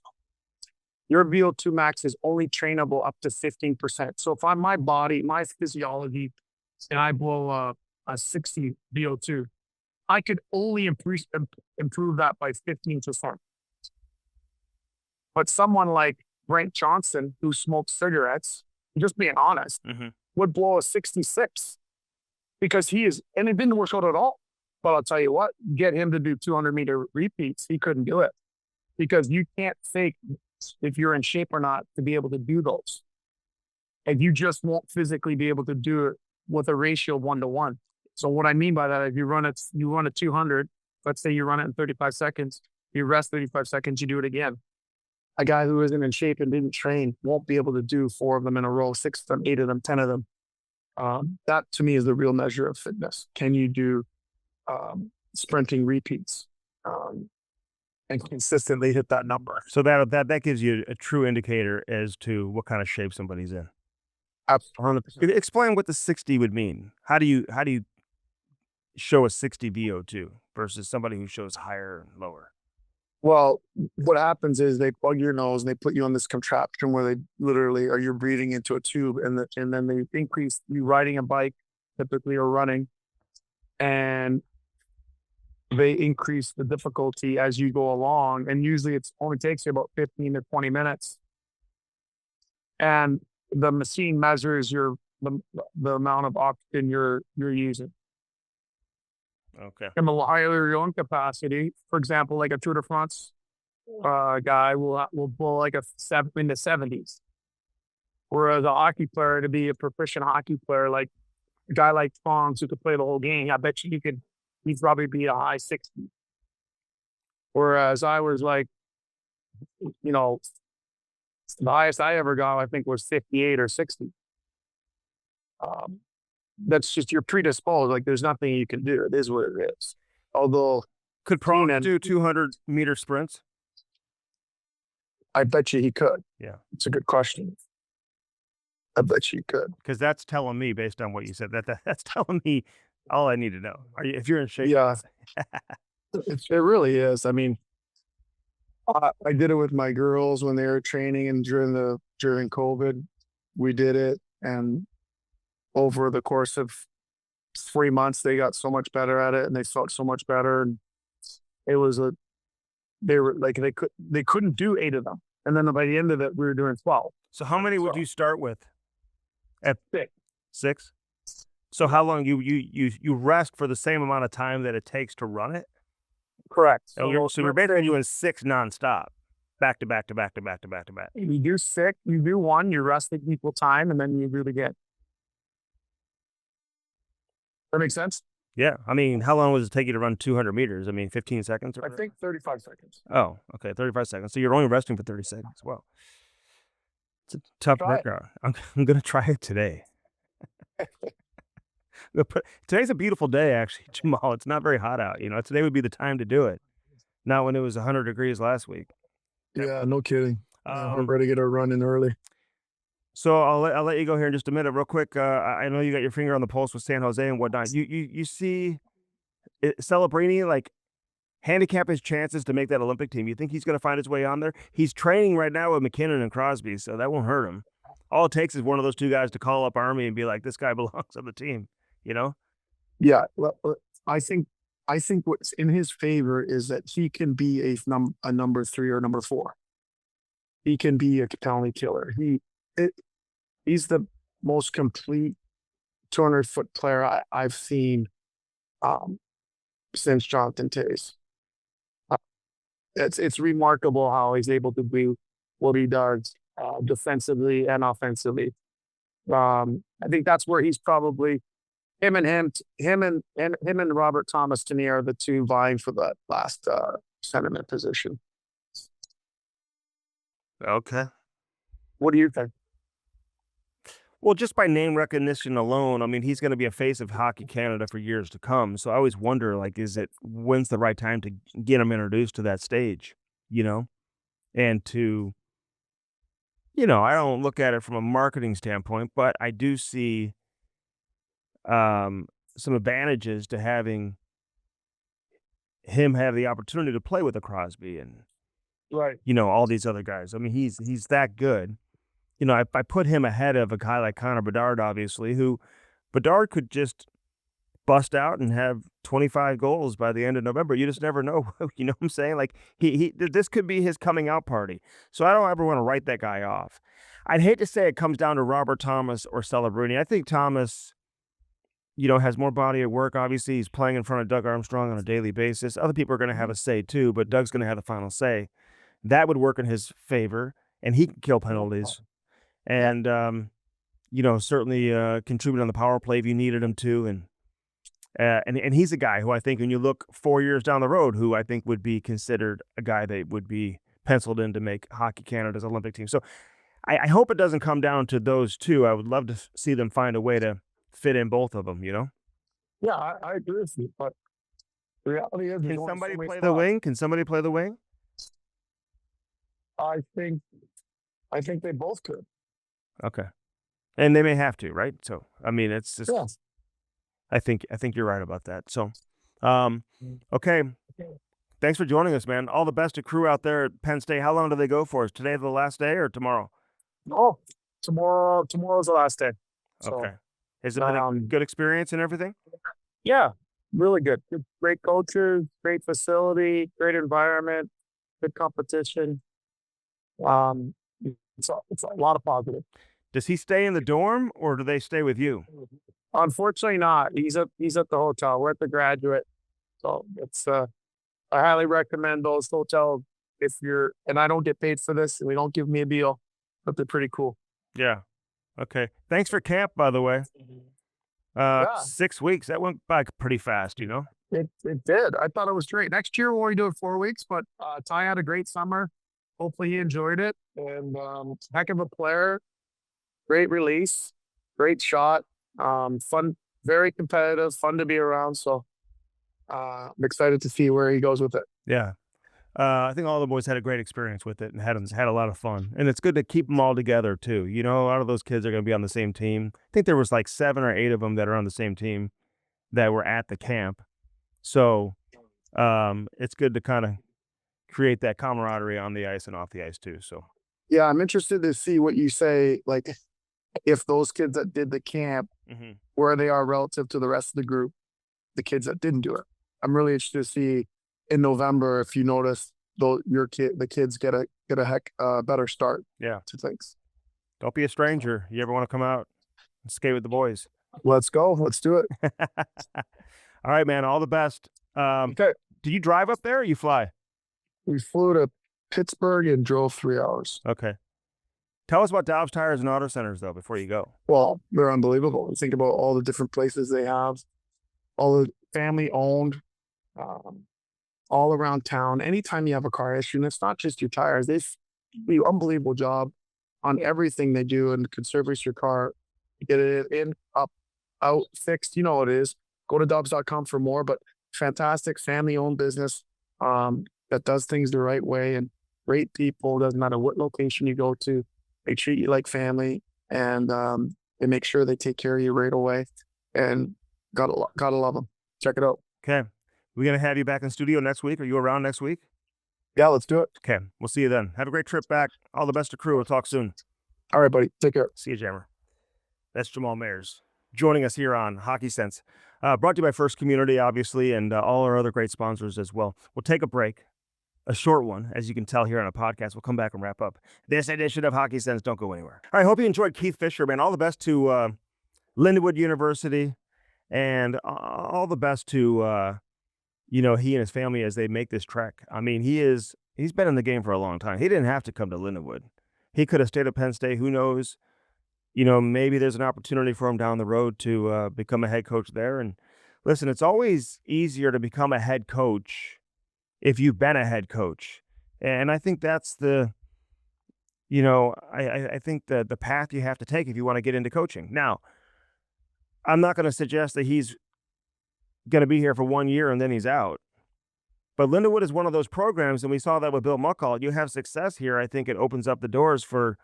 C: your VO2 max is only trainable up to 15%. So if my body, my physiology, and I blow a 60 VO2, I could only improve that by 15%. But someone like Brent Johnson, who smokes cigarettes, just being honest, would blow a 66 because and it didn't work out at all. But I'll tell you what, get him to do 200-meter repeats, he couldn't do it because you can't fake if you're in shape or not to be able to do those. And you just won't physically be able to do it with a ratio of 1-to-1. So what I mean by that, if you run a 200, let's say you run it in 35 seconds, you rest 35 seconds, you do it again. A guy who isn't in shape and didn't train won't be able to do 4 of them in a row, 6 of them, 8 of them, 10 of them. That to me is the real measure of fitness. Can you do sprinting repeats and consistently hit that number?
A: So that gives you a true indicator as to what kind of shape somebody's in.
C: Absolutely. 100%.
A: Explain what the 60 would mean. How do you show a 60 VO2 versus somebody who shows higher and lower?
C: Well, what happens is they plug your nose and they put you on this contraption where they literally are you're breathing into a tube, and then they increase you riding a bike typically or running, and they increase the difficulty as you go along, and usually it only takes you about 15 to 20 minutes. And the machine measures the amount of oxygen you're using.
A: Okay.
C: And the higher your own capacity, for example, like a Tour de France guy will blow like a 7 in the 70s. Whereas a hockey player, to be a proficient hockey player, like a guy like Fonz who could play the whole game, I bet you he'd probably be a high 60. Whereas I was like, the highest I ever got, I think, was 58 or 60. That's just you're predisposed. Like there's nothing you can do. It is what it is. Although
A: could Prong do 200-meter sprints?
C: I bet you he could.
A: Yeah,
C: it's a good question. I bet you he could,
A: because that's telling me, based on what you said, that's telling me all I need to know. If you're in shape?
C: Yeah, it really is. I mean, I did it with my girls when they were training, and during COVID, we did it, and over the course of 3 months, they got so much better at it, and they felt so much better. And it was they couldn't do 8 of them, and then by the end of it, we were doing 12.
A: So how many would you start with? At
C: 6.
A: 6. So how long you rest for the same amount of time that it takes to run it?
C: Correct.
A: So you're basically doing 6 nonstop, back to back to back to back to back to back.
C: You do 6, you do 1, you rest at equal time, and then you do it again. That makes sense?
A: Yeah. I mean, how long does it take you to run 200 meters? I mean, 15 seconds?
C: I think 35 seconds.
A: Oh, okay. 35 seconds. So you're only resting for 30 seconds. Wow. It's a tough workout. I'm going to try it today. Today's a beautiful day, actually, Jamal. It's not very hot out. Today would be the time to do it. Not when it was 100 degrees last week.
C: Yeah, no kidding. I'm ready to get a run in early.
A: So I'll let you go here in just a minute, real quick. I know you got your finger on the pulse with San Jose and whatnot. You see Celebrini like handicap his chances to make that Olympic team. You think he's going to find his way on there? He's training right now with McKinnon and Crosby, so that won't hurt him. All it takes is one of those two guys to call up Army and be like, "This guy belongs on the team."
C: Yeah. Well, I think what's in his favor is that he can be a number 3 or number 4. He can be a penalty killer. He's the most complete 200-foot player I've seen since Jonathan Toews. It's remarkable how he's able to do what he does defensively and offensively. I think that's where he's probably him and Robert Thomas to me are the two vying for that last centerman position.
A: Okay.
C: What do you think?
A: Well, just by name recognition alone, I mean, he's going to be a face of Hockey Canada for years to come. So I always wonder, like, when's the right time to get him introduced to that stage, you know? And to, I don't look at it from a marketing standpoint, but I do see some advantages to having him have the opportunity to play with a Crosby and,
C: Right.
A: all these other guys. I mean, he's that good. I put him ahead of a guy like Connor Bedard, obviously, who Bedard could just bust out and have 25 goals by the end of November. You just never know. You know what I'm saying? Like this could be his coming out party. So I don't ever want to write that guy off. I'd hate to say it comes down to Robert Thomas or Celebrini. I think Thomas, has more body of work. Obviously, he's playing in front of Doug Armstrong on a daily basis. Other people are going to have a say too, but Doug's going to have the final say. That would work in his favor, and he can kill penalties. And certainly contribute on the power play if you needed him to, and he's a guy who I think when you look 4 years down the road, who I think would be considered a guy that would be penciled in to make Hockey Canada's Olympic team. So I hope it doesn't come down to those two. I would love to see them find a way to fit in both of them.
C: Yeah, I agree with you, but the reality is,
A: Can somebody play the wing? Can somebody play the wing?
C: I think they both could.
A: Okay, and they may have to, right? So I mean, it's just.
C: Yeah.
A: I think you're right about that. So, okay. Thanks for joining us, man. All the best to crew out there at Penn State. How long do they go for? Is today the last day or tomorrow?
C: Oh, tomorrow's the last day. So,
A: okay. Has it been a good experience and everything?
C: Yeah, really good. Great culture, great facility, great environment, good competition. It's a lot of positive.
A: Does he stay in the dorm or do they stay with you?
C: Unfortunately not. He's at the hotel. We're at the Graduate. So it's I highly recommend those hotels if you're, and I don't get paid for this and we don't give me a deal, but they're pretty cool.
A: Yeah. Okay. Thanks for camp, by the way. 6 weeks. That went by pretty fast,
C: It did. I thought it was great. Next year we'll only do it 4 weeks, but Ty had a great summer. Hopefully he enjoyed it. And heck of a player. Great release. Great shot. Fun, very competitive, fun to be around. So I'm excited to see where he goes with it.
A: Yeah. I think all the boys had a great experience with it and had a lot of fun. And it's good to keep them all together too. A lot of those kids are going to be on the same team. I think there was like 7 or 8 of them that are on the same team that were at the camp. So it's good to kind of create that camaraderie on the ice and off the ice too. So
C: yeah, I'm interested to see what you say, like if those kids that did the camp, where they are relative to the rest of the group, the kids that didn't do it. I'm really interested to see in November if you notice the kids get a heck better start.
A: Yeah,
C: to things.
A: Don't be a stranger. You ever want to come out and skate with the boys?
C: Let's go. Let's do it.
A: All right, man. All the best.
C: Okay.
A: Do you drive up there or you fly?
C: We flew to Pittsburgh and drove 3 hours.
A: Okay. Tell us about Dobbs Tires and Auto Centers, though, before you go.
C: Well, they're unbelievable. You think about all the different places they have, all the family-owned, all around town. Anytime you have a car issue, and it's not just your tires, they do an unbelievable job on everything they do and can service your car, get it in, up, out, fixed. You know what it is. Go to Dobbs.com for more, but fantastic family-owned business that does things the right way and great people. Doesn't matter what location you go to. They treat you like family, and they make sure they take care of you right away. And gotta love them. Check it out.
A: Okay, we're gonna have you back in the studio next week. Are you around next week?
C: Yeah, let's do it.
A: Okay, we'll see you then. Have a great trip back. All the best to crew. We'll talk soon.
C: All right, buddy. Take care.
A: See you, Jammer. That's Jamal Mayers joining us here on Hockey Sense. Brought to you by First Community, obviously, and all our other great sponsors as well. We'll take a break. A short one, as you can tell here on a podcast. We'll come back and wrap up this edition of Hockey Sense. Don't go anywhere. All right, hope you enjoyed Keith Fisher, man. All the best to Lindenwood University, and all the best to he and his family as they make this trek. I mean, he's been in the game for a long time. He didn't have to come to Lindenwood. He could have stayed at Penn State. Who knows? Maybe there's an opportunity for him down the road to become a head coach there. And listen, it's always easier to become a head coach if you've been a head coach. And I think that's I think the path you have to take if you want to get into coaching. Now, I'm not going to suggest that he's going to be here for 1 year and then he's out. But Lindenwood is one of those programs, and we saw that with Bill Muckall. You have success here, I think it opens up the doors for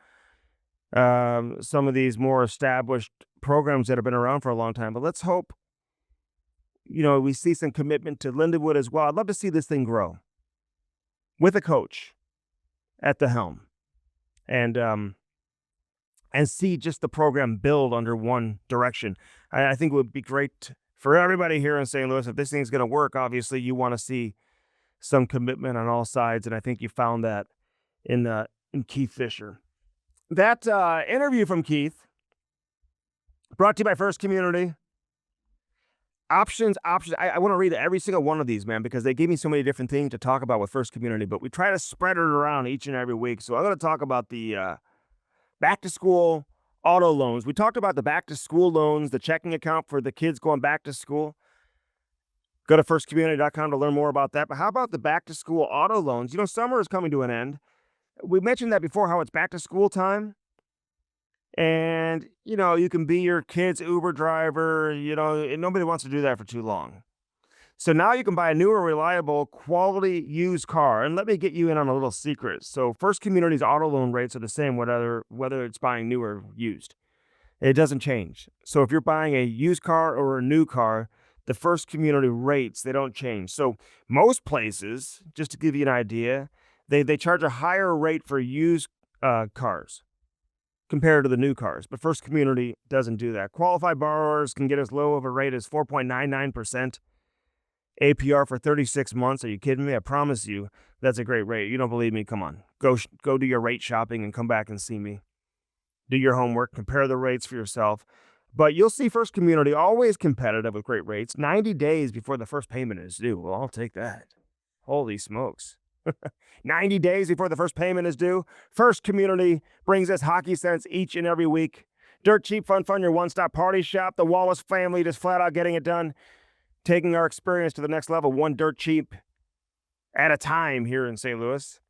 A: some of these more established programs that have been around for a long time. But let's hope, we see some commitment to Lindenwood as well. I'd love to see this thing grow with a coach at the helm, and see just the program build under one direction. I think it would be great for everybody here in St. Louis. If this thing's going to work, obviously you want to see some commitment on all sides, and I think you found that in Keith Fisher. That interview from Keith, brought to you by First Community. Options. I want to read every single one of these, man, because they gave me so many different things to talk about with First Community, but we try to spread it around each and every week. So I'm going to talk about the back-to-school auto loans. We talked about the back-to-school loans, the checking account for the kids going back to school. Go to firstcommunity.com to learn more about that. But how about the back-to-school auto loans? Summer is coming to an end. We mentioned that before, how it's back-to-school time. And, you can be your kid's Uber driver. And nobody wants to do that for too long. So now you can buy a newer, reliable, quality used car. And let me get you in on a little secret. So First Community's auto loan rates are the same whether it's buying new or used. It doesn't change. So if you're buying a used car or a new car, the First Community rates, they don't change. So most places, just to give you an idea, they charge a higher rate for used cars compared to the new cars. But First Community doesn't do that. Qualified borrowers can get as low of a rate as 4.99% APR for 36 months. Are you kidding me? I promise you that's a great rate. You don't believe me? Come on. Go do your rate shopping and come back and see me. Do your homework. Compare the rates for yourself. But you'll see First Community always competitive with great rates. 90 days before the first payment is due. Well, I'll take that. Holy smokes. 90 days before the first payment is due. First Community brings us hockey sense each and every week. Dirt cheap, fun, your one-stop party shop. The Wallace family just flat out getting it done. Taking our experience to the next level, one dirt cheap at a time here in St. Louis.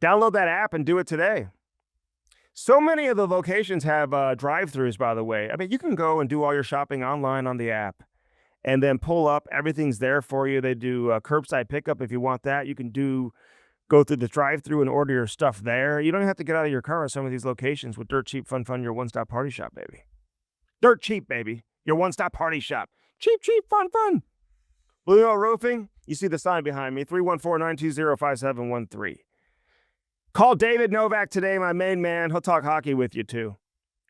A: Download that app and do it today. So many of the locations have drive-thrus, by the way. I mean, you can go and do all your shopping online on the app and then pull up. Everything's there for you. They do curbside pickup if you want that. You can go through the drive-thru and order your stuff there. You don't have to get out of your car at some of these locations with Dirt Cheap, fun, your one-stop party shop, baby. Dirt Cheap, baby. Your one-stop party shop. Cheap, fun. Blue Note Roofing. You see the sign behind me, 314-920-5713. Call David Novak today, my main man. He'll talk hockey with you, too,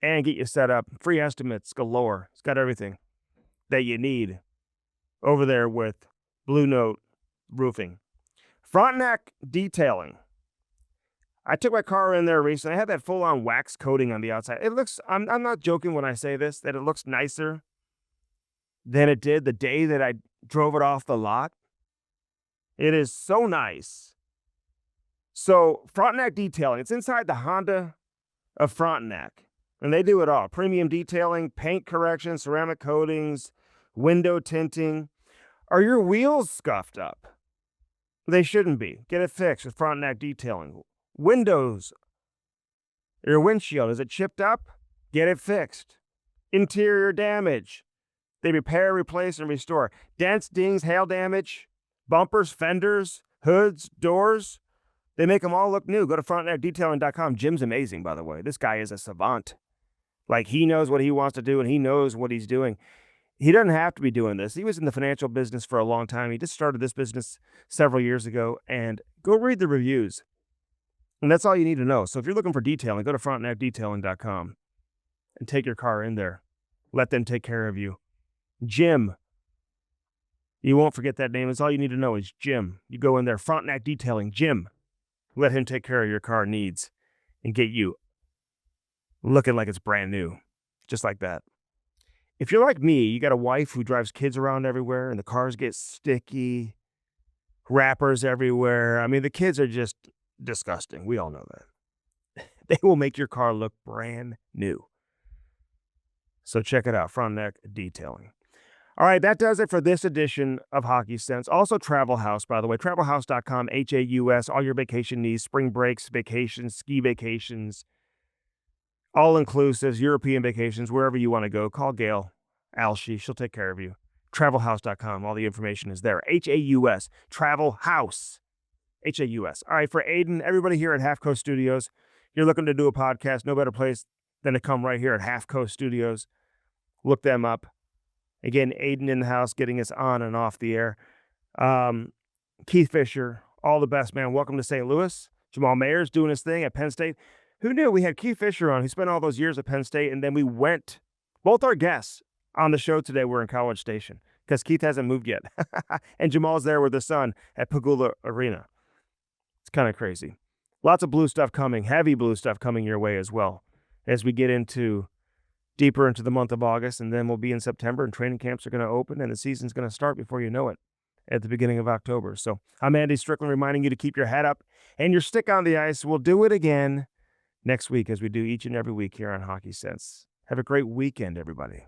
A: and get you set up. Free estimates galore. It's got everything that you need over there with Blue Note Roofing. Frontenac Detailing. I took my car in there recently. I had that full-on wax coating on the outside. It looks, I'm not joking when I say this, that it looks nicer than it did the day that I drove it off the lot. It is so nice. So Frontenac Detailing, it's inside the Honda of Frontenac, and they do it all. Premium detailing, paint correction, ceramic coatings, window tinting. Are your wheels scuffed up? They shouldn't be. Get it fixed with Frontenac Detailing. Windows, your windshield, is it chipped up? Get it fixed. Interior damage. They repair, replace, and restore. Dents, dings, hail damage, bumpers, fenders, hoods, doors. They make them all look new. Go to frontneckdetailing.com. Jim's amazing, by the way. This guy is a savant. Like, he knows what he wants to do, and he knows what he's doing. He doesn't have to be doing this. He was in the financial business for a long time. He just started this business several years ago. And go read the reviews. And that's all you need to know. So if you're looking for detailing, go to frontneckdetailing.com and take your car in there. Let them take care of you. Jim. You won't forget that name. That's all you need to know is Jim. You go in there, Frontenac Detailing, Jim. Let him take care of your car needs and get you looking like it's brand new. Just like that. If you're like me, you got a wife who drives kids around everywhere and the cars get sticky, wrappers everywhere. I mean, the kids are just disgusting. We all know that. They will make your car look brand new. So check it out, Front Neck Detailing. All right, that does it for this edition of Hockey Sense. Also, Travel House, by the way, travelhouse.com, HAUS, all your vacation needs, spring breaks, vacations, ski vacations, all inclusives, European vacations, wherever you want to go. Call Gail Alshey. She'll take care of you. Travelhouse.com. All the information is there. HAUS. Travel House. HAUS. All right, for Aiden, everybody here at Half Coast Studios, you're looking to do a podcast, no better place than to come right here at Half Coast Studios. Look them up. Again, Aiden in the house, getting us on and off the air. Keith Fisher, all the best, man. Welcome to St. Louis. Jamal Mayers doing his thing at Penn State. Who knew we had Keith Fisher on? He spent all those years at Penn State, and then we went. Both our guests on the show today were in College Station because Keith hasn't moved yet. And Jamal's there with his son at Pagula Arena. It's kind of crazy. Lots of blue stuff coming, heavy blue stuff coming your way as well as we get deeper into the month of August, and then we'll be in September, and training camps are going to open, and the season's going to start before you know it at the beginning of October. So I'm Andy Strickland reminding you to keep your head up and your stick on the ice. We'll do it again next week as we do each and every week here on Hockey Sense. Have a great weekend, everybody.